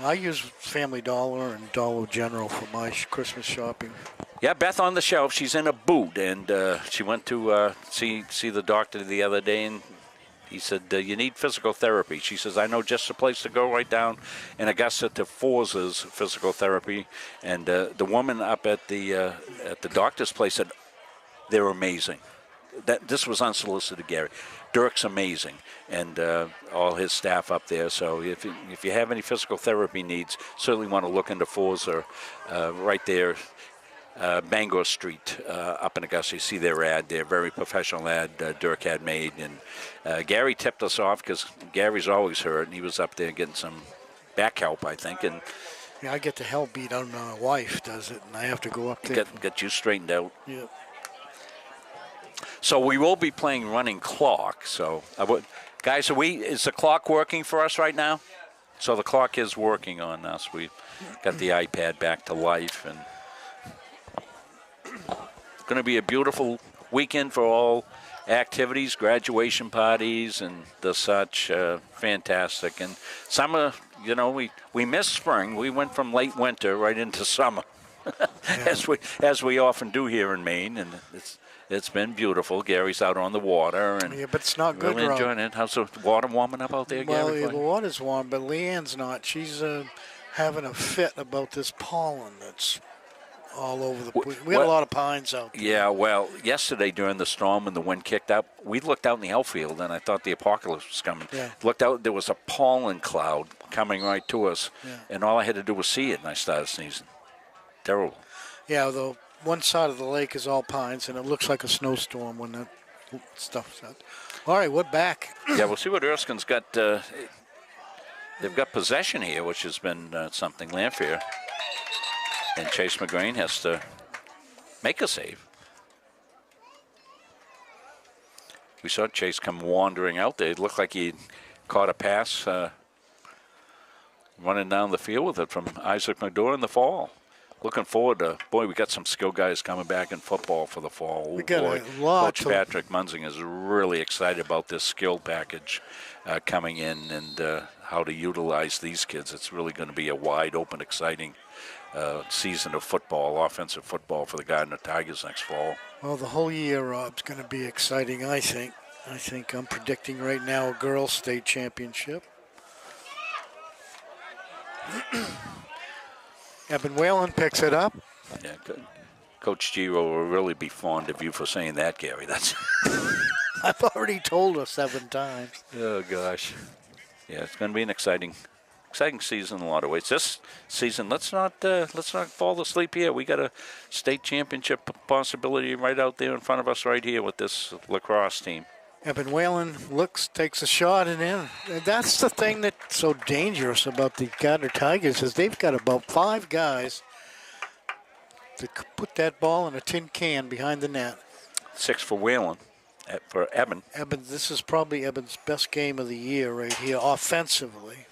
I use Family Dollar and Dollar General for my Christmas shopping. Yeah, Beth on the shelf. She's in a boot, and she went to see the doctor the other day, and he said, "You need physical therapy." She says, "I know just the place to go right down in Augusta to Forza's Physical Therapy." And the woman up at the doctor's place said, "They're amazing." This was unsolicited, Gary. Dirk's amazing, and all his staff up there. So if you have any physical therapy needs, certainly want to look into Forza right there Bangor Street up in Augusta. You see their ad there, very professional ad Dirk had made. And Gary tipped us off because Gary's always hurt, and he was up there getting some back help, I think. And Yeah, I get the hell beat out. My wife does it, and I have to go up there. get you straightened out. Yeah. So we will be playing running clock. So, guys, is the clock working for us right now? So the clock is working on us. We got the iPad back to life, and it's going to be a beautiful weekend for all activities, graduation parties, and the such. Fantastic. And summer, you know, we missed spring. We went from late winter right into summer, as we often do here in Maine, and it's been beautiful. Gary's out on the water, and Yeah, but it's not good, really Rob. enjoying it. How's the water warming up out there, Well, Gary? the water's warm, but Leanne's not. She's having a fit about this pollen that's all over the place. We got a lot of pines out there. Yeah, well, yesterday during the storm when the wind kicked up, we looked out in the outfield, and I thought the apocalypse was coming. Yeah. Looked out, there was a pollen cloud coming right to us, and all I had to do was see it, and I started sneezing. Terrible. Yeah, the one side of the lake is all pines, and it looks like a snowstorm when that stuff's out. All right, we're back. Yeah, we'll see what Erskine's got. They've got possession here, which has been something. Lanphier. And Chase McGrain has to make a save. We saw Chase come wandering out there. It looked like he caught a pass running down the field with it from Isaac McDore in the fall. Looking forward to, boy, we got some skill guys coming back in football for the fall. We got a lot. Coach Patrick Munzing is really excited about this skill package coming in and how to utilize these kids. It's really going to be a wide open, exciting season of football, offensive football for the Gardner Tigers next fall. Well, the whole year, Rob's going to be exciting, I think. I'm predicting right now a girls' state championship. Eben Whalen picks it up. Yeah, Coach Giro will really be fond of you for saying that, Gary. That's. I've already told her 7 times. Oh gosh, yeah, it's going to be an exciting season in a lot of ways. This season, let's not fall asleep here. We got a state championship possibility right out there in front of us, right here with this lacrosse team. Eben Whalen takes a shot and in. And that's the thing that's so dangerous about the Gardner Tigers is they've got about 5 guys to put that ball in a tin can behind the net. 6 for Whalen, for Eben. This is probably Eben's best game of the year right here, offensively.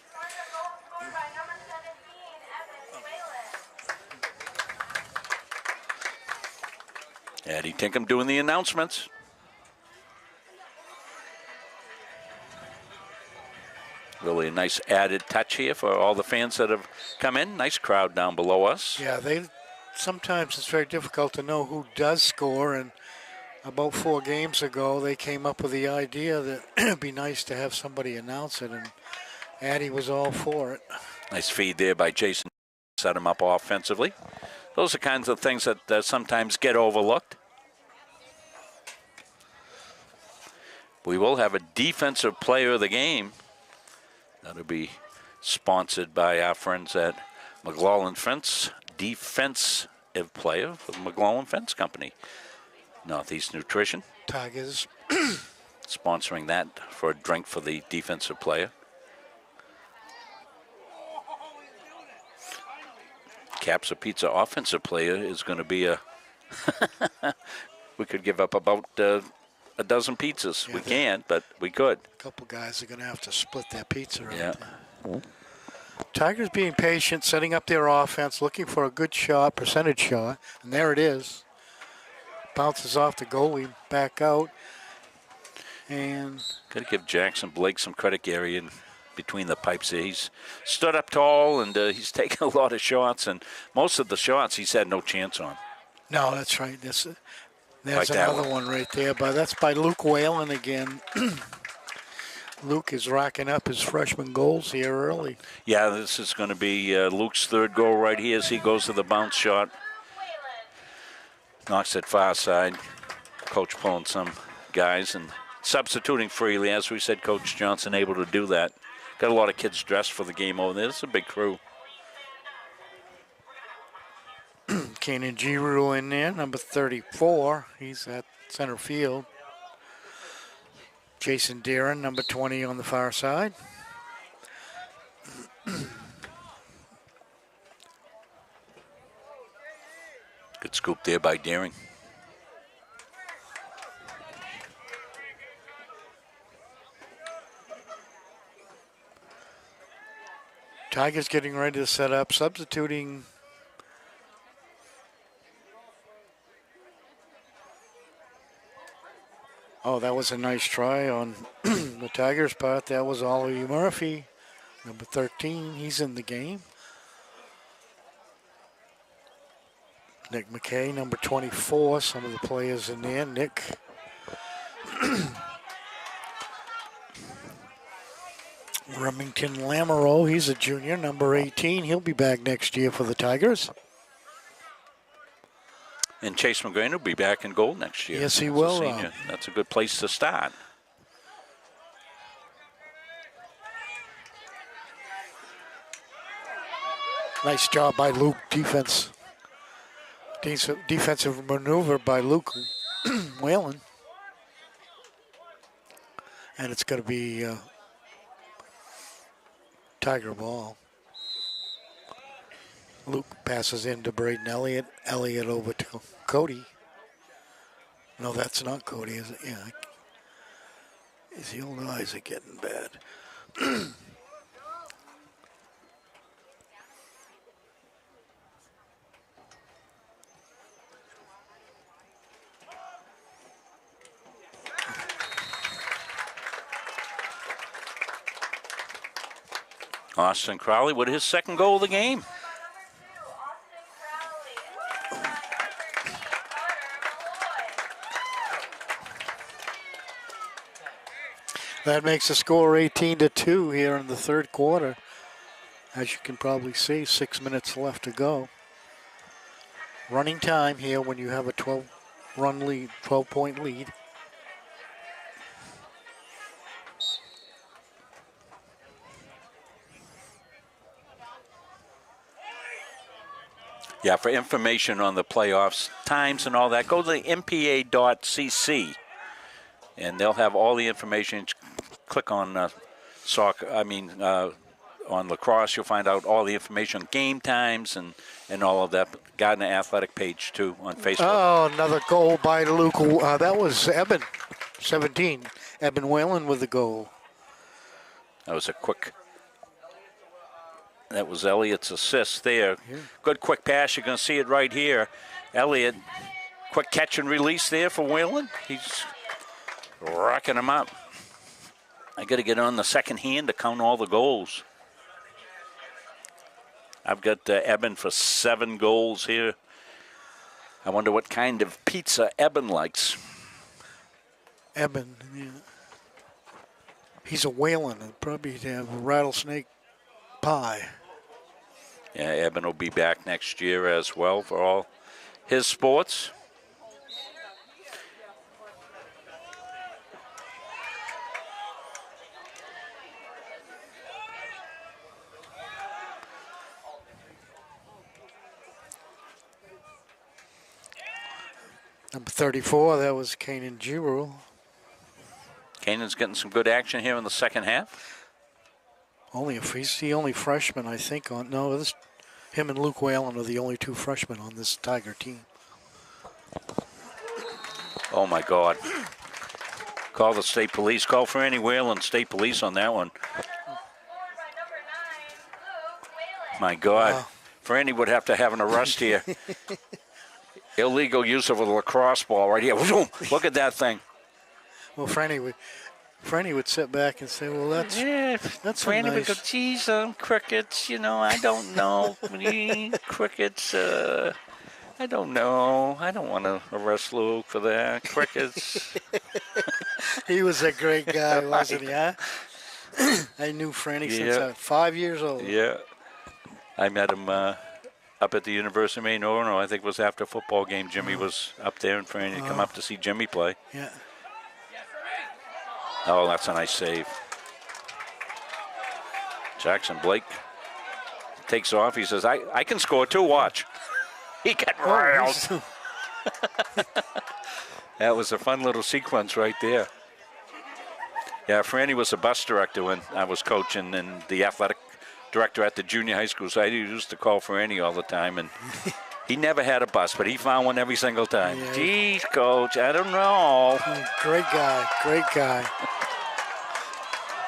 Addie Tinkham doing the announcements. Really a nice added touch here for all the fans that have come in. Nice crowd down below us. Yeah, sometimes it's very difficult to know who does score, and about 4 games ago they came up with the idea that it'd be nice to have somebody announce it, and Addie was all for it. Nice feed there by Jason. Set him up offensively. Those are kinds of things that sometimes get overlooked. We will have a defensive player of the game. That'll be sponsored by our friends at McLaughlin Fence, defensive player for the McLaughlin Fence Company. Northeast Nutrition. Tigers. Sponsoring that for a drink for the defensive player. Capsa Pizza offensive player is going to be a... we could give up about a dozen pizzas. Yeah, we can't, but we could. A couple guys are going to have to split that pizza right Yeah. there. Tigers being patient, setting up their offense, looking for a good shot, percentage shot, and there it is. Bounces off the goalie, back out, and... Got to give Jackson Blake some credit, Gary, in between the pipes there. He's stood up tall, and he's taken a lot of shots, and most of the shots he's had no chance on. No, that's right. There's Like that another one right there, but that's by Luke Whalen again. Luke is racking up his freshman goals here early. Yeah, this is going to be Luke's 3rd goal right here as he goes to the bounce shot. Knocks it far side. Coach pulling some guys and substituting freely. As we said, Coach Johnson able to do that. Got a lot of kids dressed for the game over there. It's a big crew. Kanan Giroux in there, number 34. He's at center field. Jason Deeren, number 20 on the far side. Good scoop there by Deering. Tigers getting ready to set up, substituting. Oh, that was a nice try on the Tigers' part. That was Ollie Murphy, number 13. He's in the game. Nick McKay, number 24. Some of the players in there. Nick. Remington Lamoureux, he's a junior, number 18. He'll be back next year for the Tigers. And Chase McGrain will be back in goal next year. Yes, he as a will. senior. That's a good place to start. Nice job by Luke. Defensive maneuver by Luke Whalen. And it's going to be Tiger ball. Luke passes into Braden Elliott. Elliott over to Cody. No, that's not Cody, is it? Yeah. His old eyes are getting bad. Austin Crowley with his second goal of the game. That makes the score 18-2 here in the third quarter. As you can probably see, 6 minutes left to go. Running time here when you have a 12-point lead. Yeah, for information on the playoffs, times and all that, go to the mpa.cc, and they'll have all the information. Click on soccer. On lacrosse, you'll find out all the information, game times, and all of that. Gardner Athletic page too on Facebook. Oh, another goal by Luke. That was Eben, 17. Eben Whalen with the goal. That was a quick. That was Elliott's assist there. Yeah. Good quick pass. You're going to see it right here. Elliott, quick catch and release there for Whalen. He's rocking him up. I got to get on the second hand to count all the goals. I've got Eben for 7 goals here. I wonder what kind of pizza Eben likes. Eben, yeah. He's a Whalen. It'd probably have a rattlesnake pie. Yeah, Eben will be back next year as well for all his sports. Number 34, that was Kanan Giroux. Kanan's getting some good action here in the second half. He's the only freshman, I think. Him and Luke Whalen are the only 2 freshmen on this Tiger team. Oh, my God. Call the state police. Call Franny Whalen, state police on that one. My God. Wow. Franny would have to have an arrest here. Illegal use of a lacrosse ball right here. Look at that thing. Well, Franny would sit back and say, well, that's Franny nice. would go, geez, crickets, I don't know. Crickets, I don't know. I don't want to arrest Luke for that. Crickets. He was a great guy, wasn't he, huh? I knew Franny since I was 5 years old. Yeah. I met him up at the University of Maine, Orono. I think it was after a football game. Jimmy was up there, and Franny had come up to see Jimmy play. Yeah. Oh, that's a nice save. Jackson Blake takes off. He says, I can score too, watch. He got Oh, railed. he's- That was a fun little sequence right there. Yeah, Franny was a bus director when I was coaching, and the athletic director at the junior high school. So I used to call Franny all the time, and he never had a bus, but he found one every single time. Yeah. Geez, coach, I don't know. Great guy, great guy.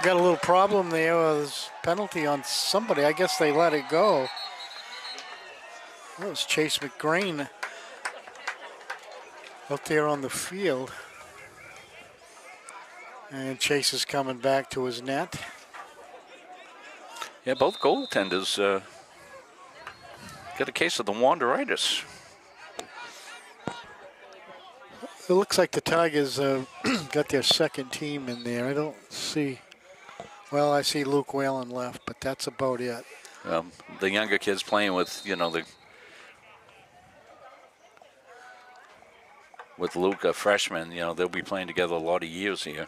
Got a little problem there with penalty on somebody. I guess they let it go. That was Chase McGreen out there on the field. And Chase is coming back to his net. Yeah, both goaltenders got a case of the Wanderitis. It looks like the Tigers got their second team in there. I don't see. Well, I see Luke Whalen left, but that's about it. The younger kids playing with, with Luke, a freshman, they'll be playing together a lot of years here.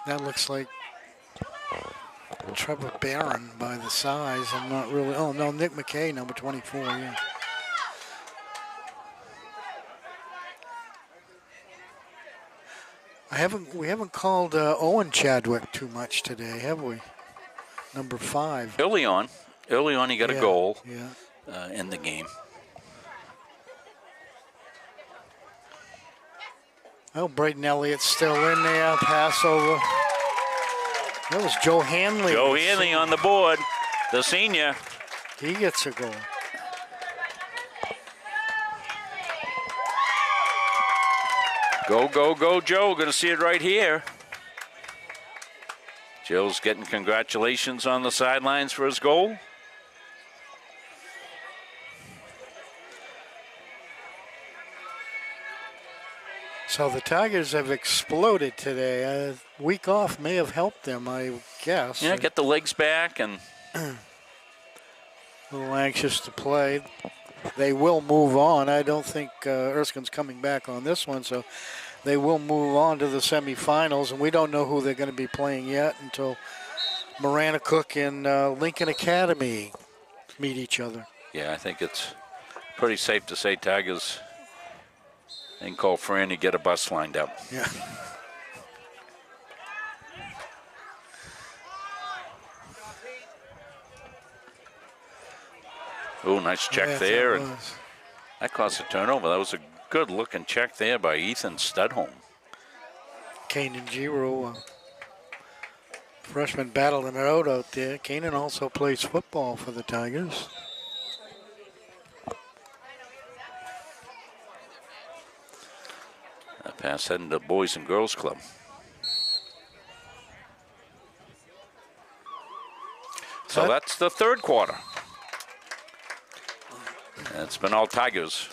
That looks like Trevor Barron by the size. I'm not really. Oh no, Nick McKay, number 24. Yeah. We haven't called Owen Chadwick too much today, have we? Number 5. Early on, he got a goal Yeah. in the game. Oh, Braden Elliott's still in there. Pass over. That was Joe Hanley. Joe Hanley on the board, the senior. He gets a goal. Go, go, go, Joe. Going to see it right here. Joe's getting congratulations on the sidelines for his goal. So the Tigers have exploded today. A week off may have helped them, I guess. Yeah, get the legs back and A little anxious to play. They will move on. I don't think Erskine's coming back on this one, so they will move on to the semifinals, and we don't know who they're going to be playing yet until Marana Cook and Lincoln Academy meet each other. yeah, I think it's pretty safe to say Tigers and call Franny, get a bus lined up. Yeah. Oh, nice check Yes, there. it And was. that caused a turnover. That was a good looking check there by Ethan Studholm. Kanan Giroux, freshman, battling it out there. Kanan also plays football for the Tigers. That pass heading to Boys and Girls Club. So that's the third quarter. And it's been all Tigers.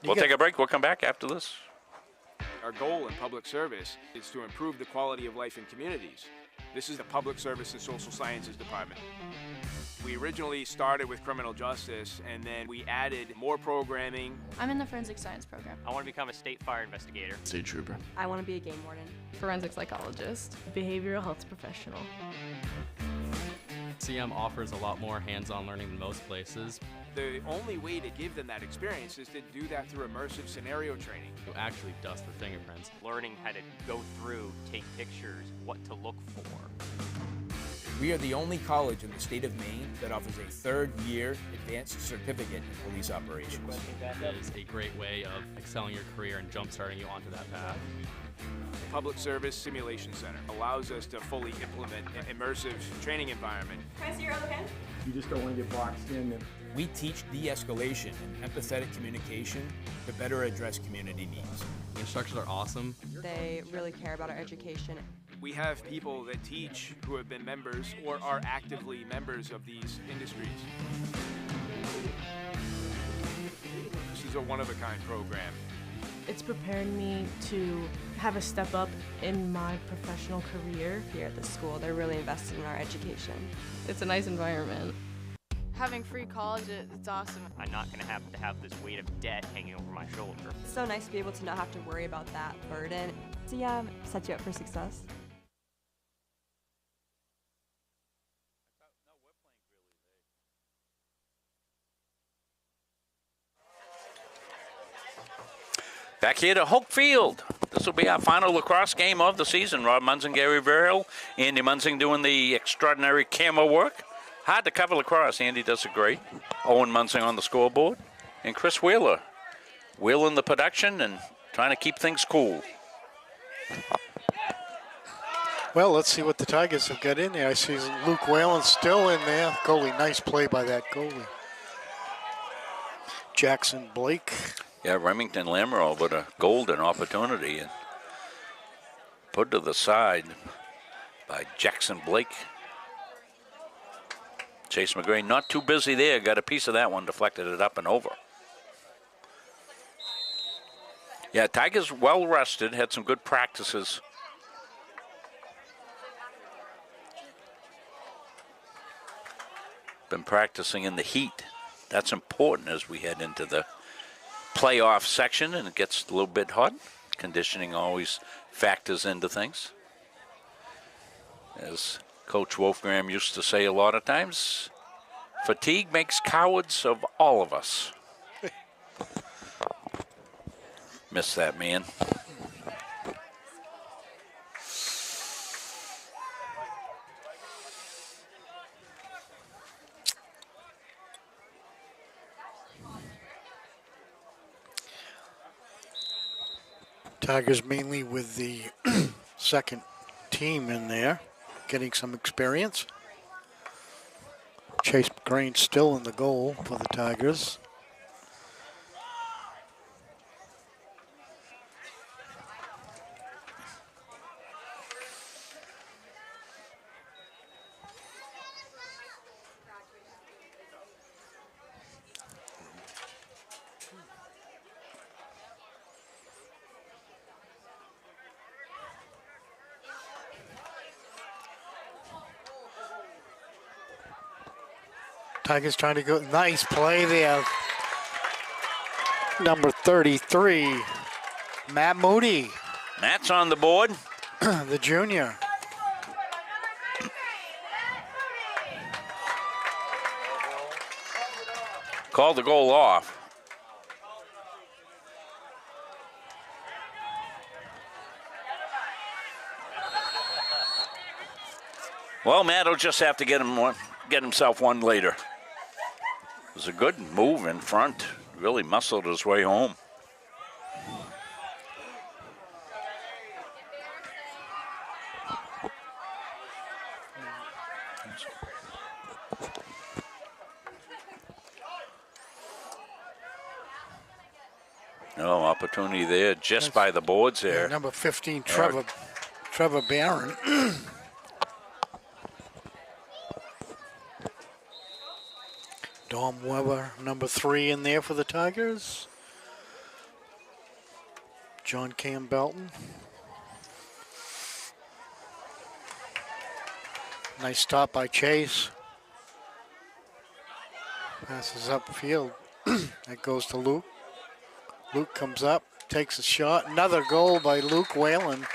We'll take a break. We'll come back after this. Our goal in public service is to improve the quality of life in communities. This is the Public Service and Social Sciences Department. We originally started with criminal justice, and then we added more programming. I'm in the forensic science program. I want to become a state fire investigator. State trooper. I want to be a game warden. Forensic psychologist. Behavioral health professional. CM offers a lot more hands-on learning than most places. The only way to give them that experience is to do that through immersive scenario training. You actually dust for fingerprints. Learning how to go through, take pictures, what to look for. We are the only college in the state of Maine that offers a third-year advanced certificate in police operations. It is a great way of excelling your career and jump-starting you onto that path. The Public Service Simulation Center allows us to fully implement an immersive training environment. Can I see your other pen? You just don't want to get boxed in. We teach de-escalation and empathetic communication to better address community needs. The instructors are awesome. They really care about our education. We have people that teach who have been members or are actively members of these industries. This is a one-of-a-kind program. It's preparing me to have a step up in my professional career. Here at the school, they're really invested in our education. It's a nice environment. Having free college, it's awesome. I'm not going to have this weight of debt hanging over my shoulder. It's so nice to be able to not have to worry about that burden. CM sets you up for success. Back here to Hoke Field. This will be our final lacrosse game of the season. Rob Munzing, Gary Verhill, Andy Munzing doing the extraordinary camera work. Hard to cover lacrosse. Andy does it great. Owen Munzing on the scoreboard. And Chris Wheeler wheeling the production and trying to keep things cool. Well, let's see what the Tigers have got in there. I see Luke Whalen still in there. Goalie, nice play by that goalie. Jackson Blake. Yeah, Remington Lamoureux with a golden opportunity and put to the side by Jackson Blake. Chase McGray not too busy there. Got a piece of that one, deflected it up and over. Yeah, Tigers well rested, had some good practices. Been practicing in the heat. That's important as we head into the playoff section and it gets a little bit hot. Conditioning always factors into things. As Coach Wolfgram used to say a lot of times, fatigue makes cowards of all of us. Miss that man. Tigers mainly with the second team in there, getting some experience. Chase McGrain still in the goal for the Tigers. Tigers trying to go. Nice play there. Number 33, Matt Moody. Matt's on the board. The junior. Called the goal off. Well, Matt will just have to get himself one later. It was a good move in front. Really muscled his way home. No opportunity there, just by the boards there. Yeah, number 15, Trevor Barron. Dom Weber, number 3 in there for the Tigers. John Cam Belton. Nice stop by Chase. Passes upfield. That goes to Luke. Luke comes up, takes a shot. Another goal by Luke Whalen.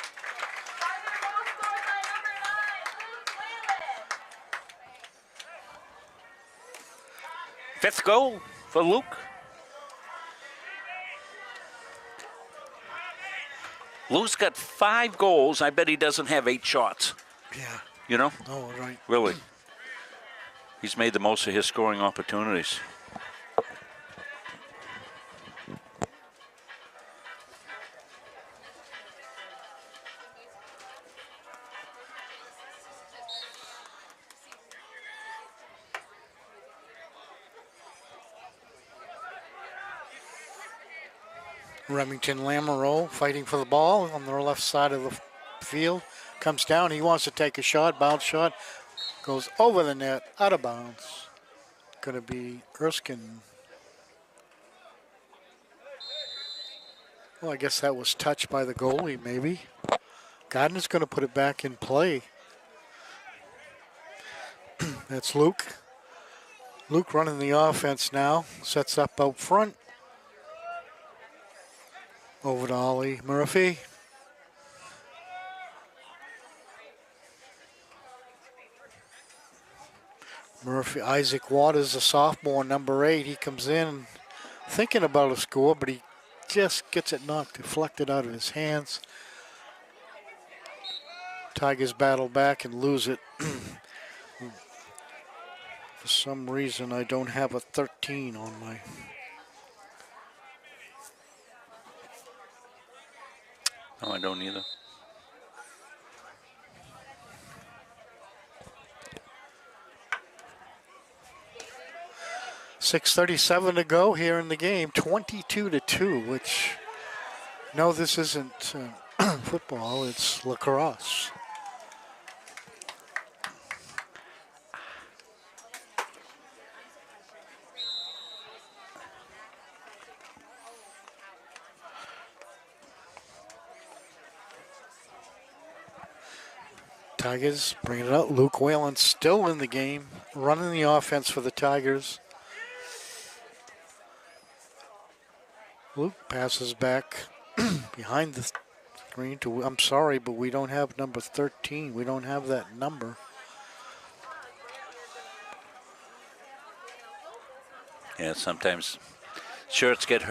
Fifth goal for Luke. Luke's got 5 goals. I bet he doesn't have 8 shots. Yeah. You know? Oh, right. Really. He's made the most of his scoring opportunities. Remington Lamoureux fighting for the ball on the left side of the field. Comes down, he wants to take a shot, bounce shot. Goes over the net, out of bounds. Going to be Erskine. Well, I guess that was touched by the goalie, maybe. Gardner's going to put it back in play. That's Luke. Luke running the offense now. Sets up out front. Over to Ollie Murphy. Isaac Waters, a sophomore, number 8. He comes in thinking about a score, but he just gets it knocked, deflected out of his hands. Tigers battle back and lose it. For some reason, I don't have a 13 on my... No, I don't either. .6:37 to go here in the game, 22-2, which, no, this isn't football, it's lacrosse. Tigers bringing it out. Luke Whalen still in the game, running the offense for the Tigers. Luke passes back behind the screen to, I'm sorry, but we don't have number 13. We don't have that number. Yeah, sometimes shirts get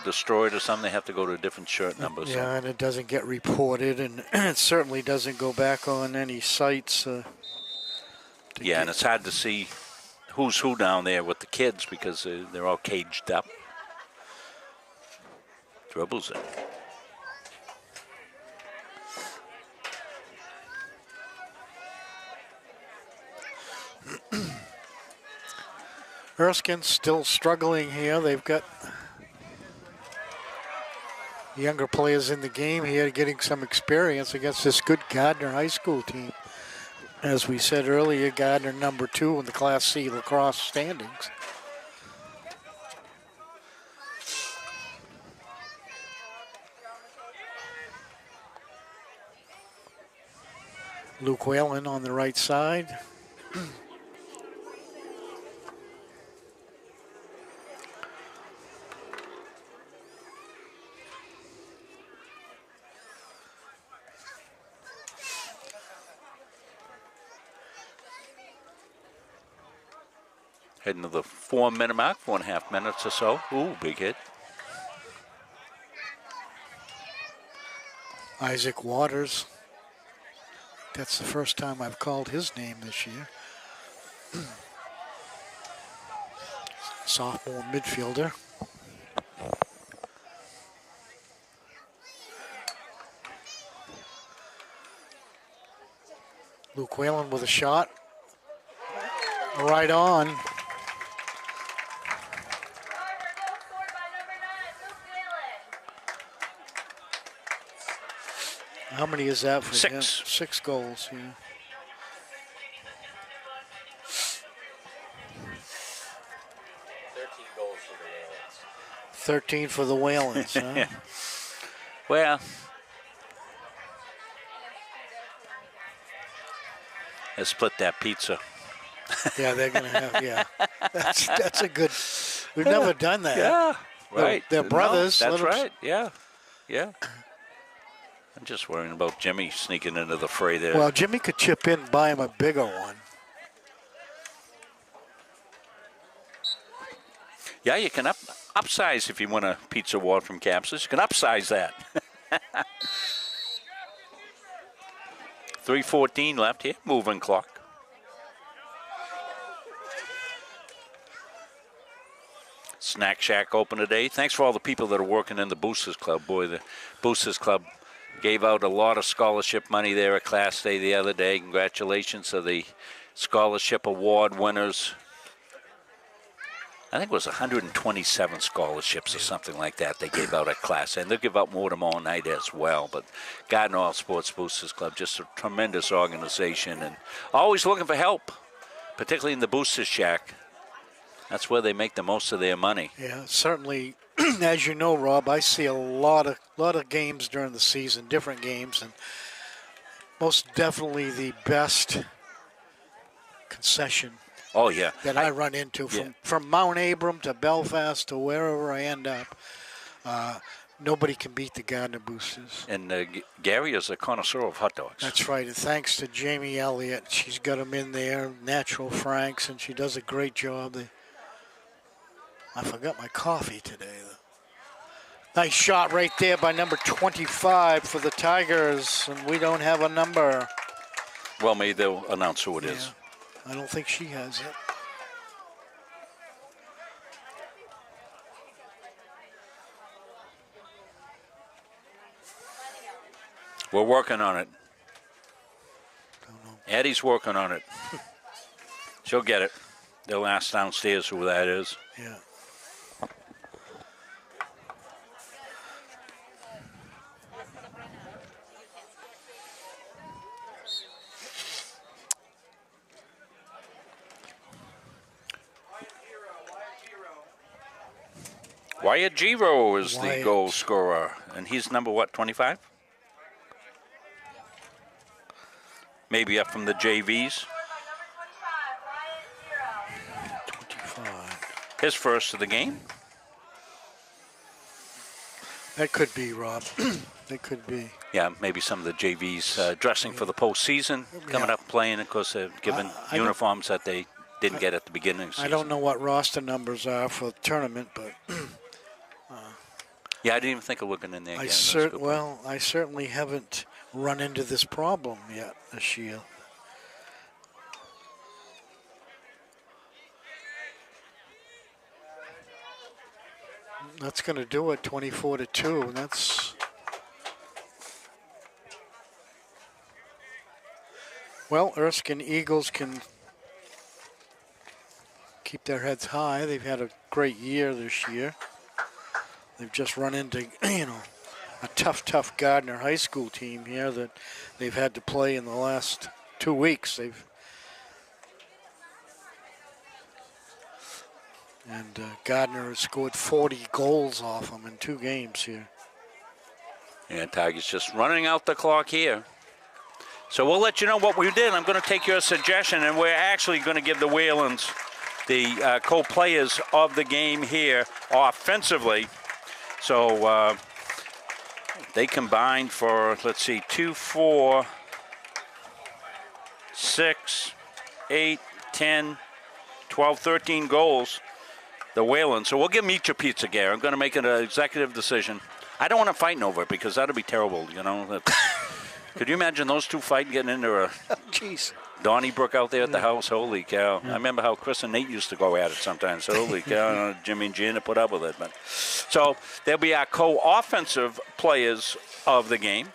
destroyed or something. They have to go to a different shirt number. Yeah, so. and it doesn't get reported, and it certainly doesn't go back on any sites. Yeah, and it's hard to see who's who down there with the kids because they're all caged up. Dribbles it. Erskine still struggling here. They've got younger players in the game here getting some experience against this good Gardner High School team. As we said earlier, Gardner number 2 in the Class C lacrosse standings. Luke Whalen on the right side. Heading to the 4-minute mark, 4.5 minutes or so. Ooh, big hit. Isaac Waters. That's the first time I've called his name this year. Sophomore midfielder. Luke Whalen with a shot. Right on. How many is that for 6. him? 6 goals, yeah. 13 for the Whalens, huh? Well, let's split that pizza. Yeah, they're going to have, yeah. That's a good, we've never done that. Yeah, right. They're brothers. No, that's right, yeah. I'm just worrying about Jimmy sneaking into the fray there. Well, Jimmy could chip in and buy him a bigger one. Yeah, you can upsize if you want a pizza award from Capsus. You can upsize that. 3:14 left here, moving clock. Snack Shack open today. Thanks for all the people that are working in the Boosters Club. Boy, the Boosters Club gave out a lot of scholarship money there at Class Day the other day. Congratulations to the scholarship award winners. I think it was 127 scholarships or something like that they gave out at Class A. And they'll give out more tomorrow night as well. But Gardner All Sports Boosters Club, just a tremendous organization and always looking for help, particularly in the Boosters Shack. That's where they make the most of their money. Yeah, certainly. As you know, Rob, I see a lot of games during the season, different games, and most definitely the best concession. Oh, yeah. That I run into from Mount Abram to Belfast to wherever I end up. Nobody can beat the Gardner Boosters. And Gary is a connoisseur of hot dogs. That's right. And thanks to Jamie Elliott. She's got them in there, natural Franks, and she does a great job. I forgot my coffee today. Nice shot right there by number 25 for the Tigers, and we don't have a number. Well, maybe they'll announce who it is. I don't think she has it. We're working on it. Eddie's working on it. She'll get it. They'll ask downstairs who that is. Yeah. Wyatt Giro is the Wyatt. goal scorer, and he's number what, 25? Maybe up from the JVs. 25. His first of the game. That could be, Rob. That could be. Yeah, maybe some of the JVs dressing for the postseason, coming up playing. Of course, they're given I don't- uniforms that they didn't get at the beginning of the I season. don't know what roster numbers are for the tournament, but Yeah, I didn't even think of looking in there again. I That's a good point. I certainly haven't run into this problem yet this year. That's going to do it, 24-2. That's well, Erskine Eagles can keep their heads high. They've had a great year this year. They've just run into, a tough Gardner High School team here that they've had to play in the last 2 weeks. And Gardner has scored 40 goals off them in 2 games here. Yeah, Tigers just running out the clock here. So we'll let you know what we did. I'm going to take your suggestion, and we're actually going to give the Whalens the co-players of the game here offensively. So they combined for, let's see, 2, 4, 6, 8, 10, 12, 13 goals. The Whalens. So we'll give them each a pizza, Gary. I'm going to make an executive decision. I don't want to fight over it because that would be terrible, Could you imagine those two fighting, getting into a Donnybrook out there at the house? Holy cow. I remember how Chris and Nate used to go at it sometimes. Holy cow, Jimmy and Gina put up with it. So they'll be our co-offensive players of the game.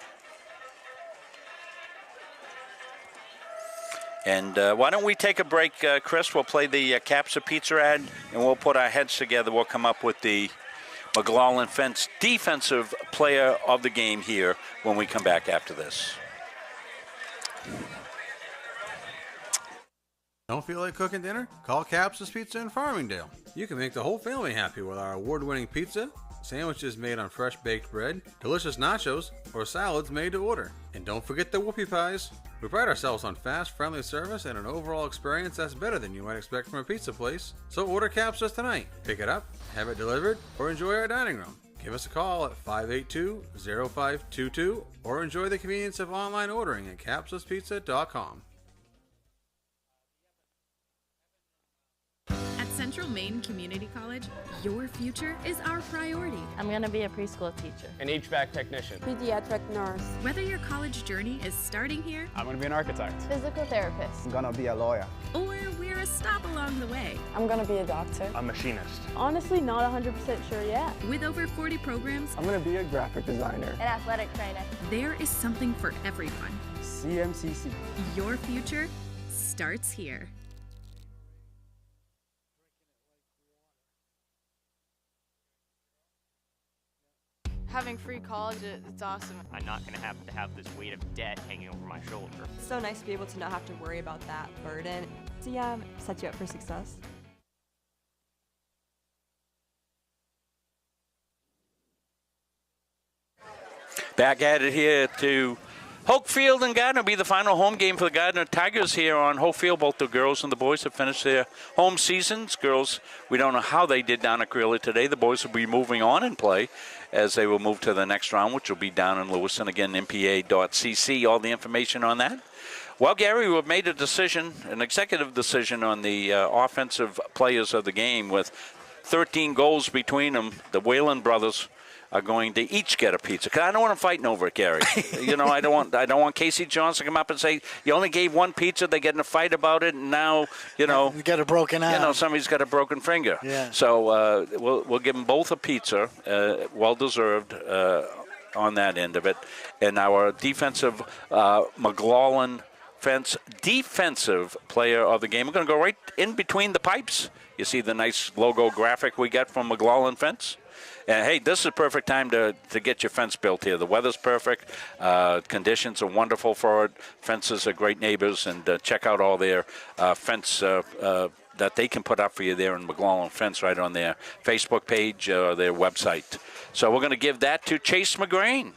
And why don't we take a break, Chris? We'll play the Capsa Pizza ad, and we'll put our heads together. We'll come up with the McLaughlin Fence defensive player of the game here when we come back after this. Don't feel like cooking dinner? Call Capsa's Pizza in Farmingdale. You can make the whole family happy with our award-winning pizza, sandwiches made on fresh baked bread, delicious nachos, or salads made to order. And don't forget the whoopie pies. We pride ourselves on fast, friendly service and an overall experience that's better than you might expect from a pizza place. So order Capsa's tonight. Pick it up, have it delivered, or enjoy our dining room. Give us a call at 582-0522 or enjoy the convenience of online ordering at capsaspizza.com. At Central Maine Community College, your future is our priority. I'm going to be a preschool teacher. An HVAC technician. Pediatric nurse. Whether your college journey is starting here, I'm going to be an architect. Physical therapist. I'm going to be a lawyer. or we're a stop along the way. I'm going to be a doctor. A machinist. Honestly, not 100% sure yet. With over 40 programs, I'm going to be a graphic designer. An athletic trainer. There is something for everyone. CMCC. Your future starts here. Having free college, it's awesome. I'm not going to have this weight of debt hanging over my shoulder. It's so nice to be able to not have to worry about that burden. So yeah, set you up for success. Back at it here to Hokefield and Gardner. Be the final home game for the Gardner Tigers here on Hokefield. Both the girls and the boys have finished their home seasons. Girls, we don't know how they did down at Greeley today. The boys will be moving on in play as they will move to the next round, which will be down in Lewiston. Again, mpa.cc, all the information on that. Well, Gary, we've made a decision, an executive decision on the offensive players of the game with 13 goals between them. The Whalen brothers are going to each get a pizza. 'Cause I don't want them fighting over it, Gary. You know, I don't want Casey Johnson to come up and say, you only gave one pizza, they get in a fight about it, and now, you know. You got a broken arm. You know, somebody's got a broken finger. Yeah. So we'll give them both a pizza, well-deserved on that end of it. And our defensive McLaughlin Fence defensive player of the game. We're going to go right in between the pipes. You see the nice logo graphic we got from McLaughlin Fence. And, hey, this is a perfect time to get your fence built here. The weather's perfect. Conditions are wonderful for it. Fences are great neighbors. And check out all their fence that they can put up for you there in McLaughlin Fence right on their Facebook page or their website. So we're going to give that to Chase McGrain.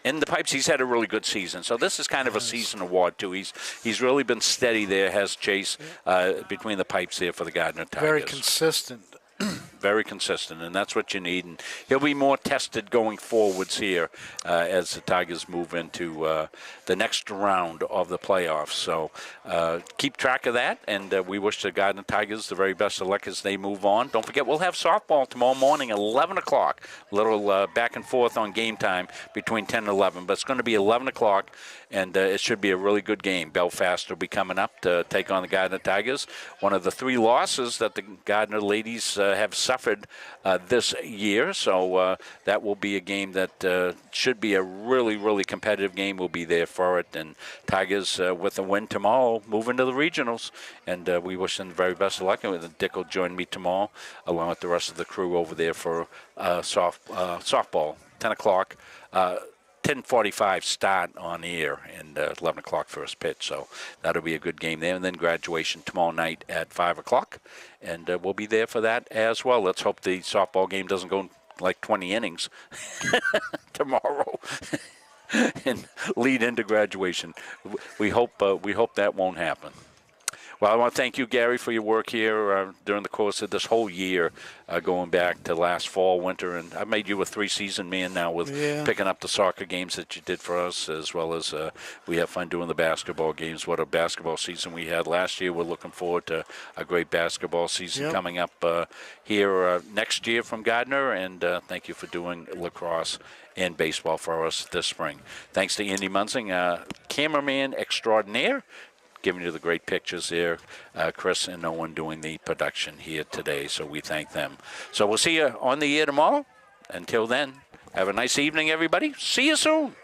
In the pipes, he's had a really good season. So this is kind of a season award, too. He's really been steady there, has Chase, between the pipes there for the Gardner Tigers. Very consistent. Very consistent, and that's what you need. And he'll be more tested going forwards here as the Tigers move into the next round of the playoffs. So keep track of that, and we wish the Gardner Tigers the very best of luck as they move on. Don't forget, we'll have softball tomorrow morning, 11 o'clock. A little back and forth on game time between 10 and 11, but it's going to be 11 o'clock, and it should be a really good game. Belfast will be coming up to take on the Gardner Tigers. One of the 3 losses that the Gardner ladies have suffered this year, so that will be a game that should be a really, really competitive game. We'll be there for it, and Tigers with a win tomorrow move into the regionals, and we wish them the very best of luck. And Dick will join me tomorrow along with the rest of the crew over there for softball, 10 o'clock. 10:45 start on air and 11 o'clock first pitch. So that'll be a good game there. And then graduation tomorrow night at 5 o'clock. And we'll be there for that as well. Let's hope the softball game doesn't go like 20 innings tomorrow and lead into graduation. We hope that won't happen. Well, I want to thank you, Gary, for your work here during the course of this whole year, going back to last fall, winter. And I've made you a 3-season man now with picking up the soccer games that you did for us, as well as we have fun doing the basketball games. What a basketball season we had last year. We're looking forward to a great basketball season coming up here next year from Gardner. And thank you for doing lacrosse and baseball for us this spring. Thanks to Andy Munzing, cameraman extraordinaire, giving you the great pictures there. Chris and Owen doing the production here today, so we thank them. So we'll see you on the air tomorrow. Until then, have a nice evening, everybody. See you soon.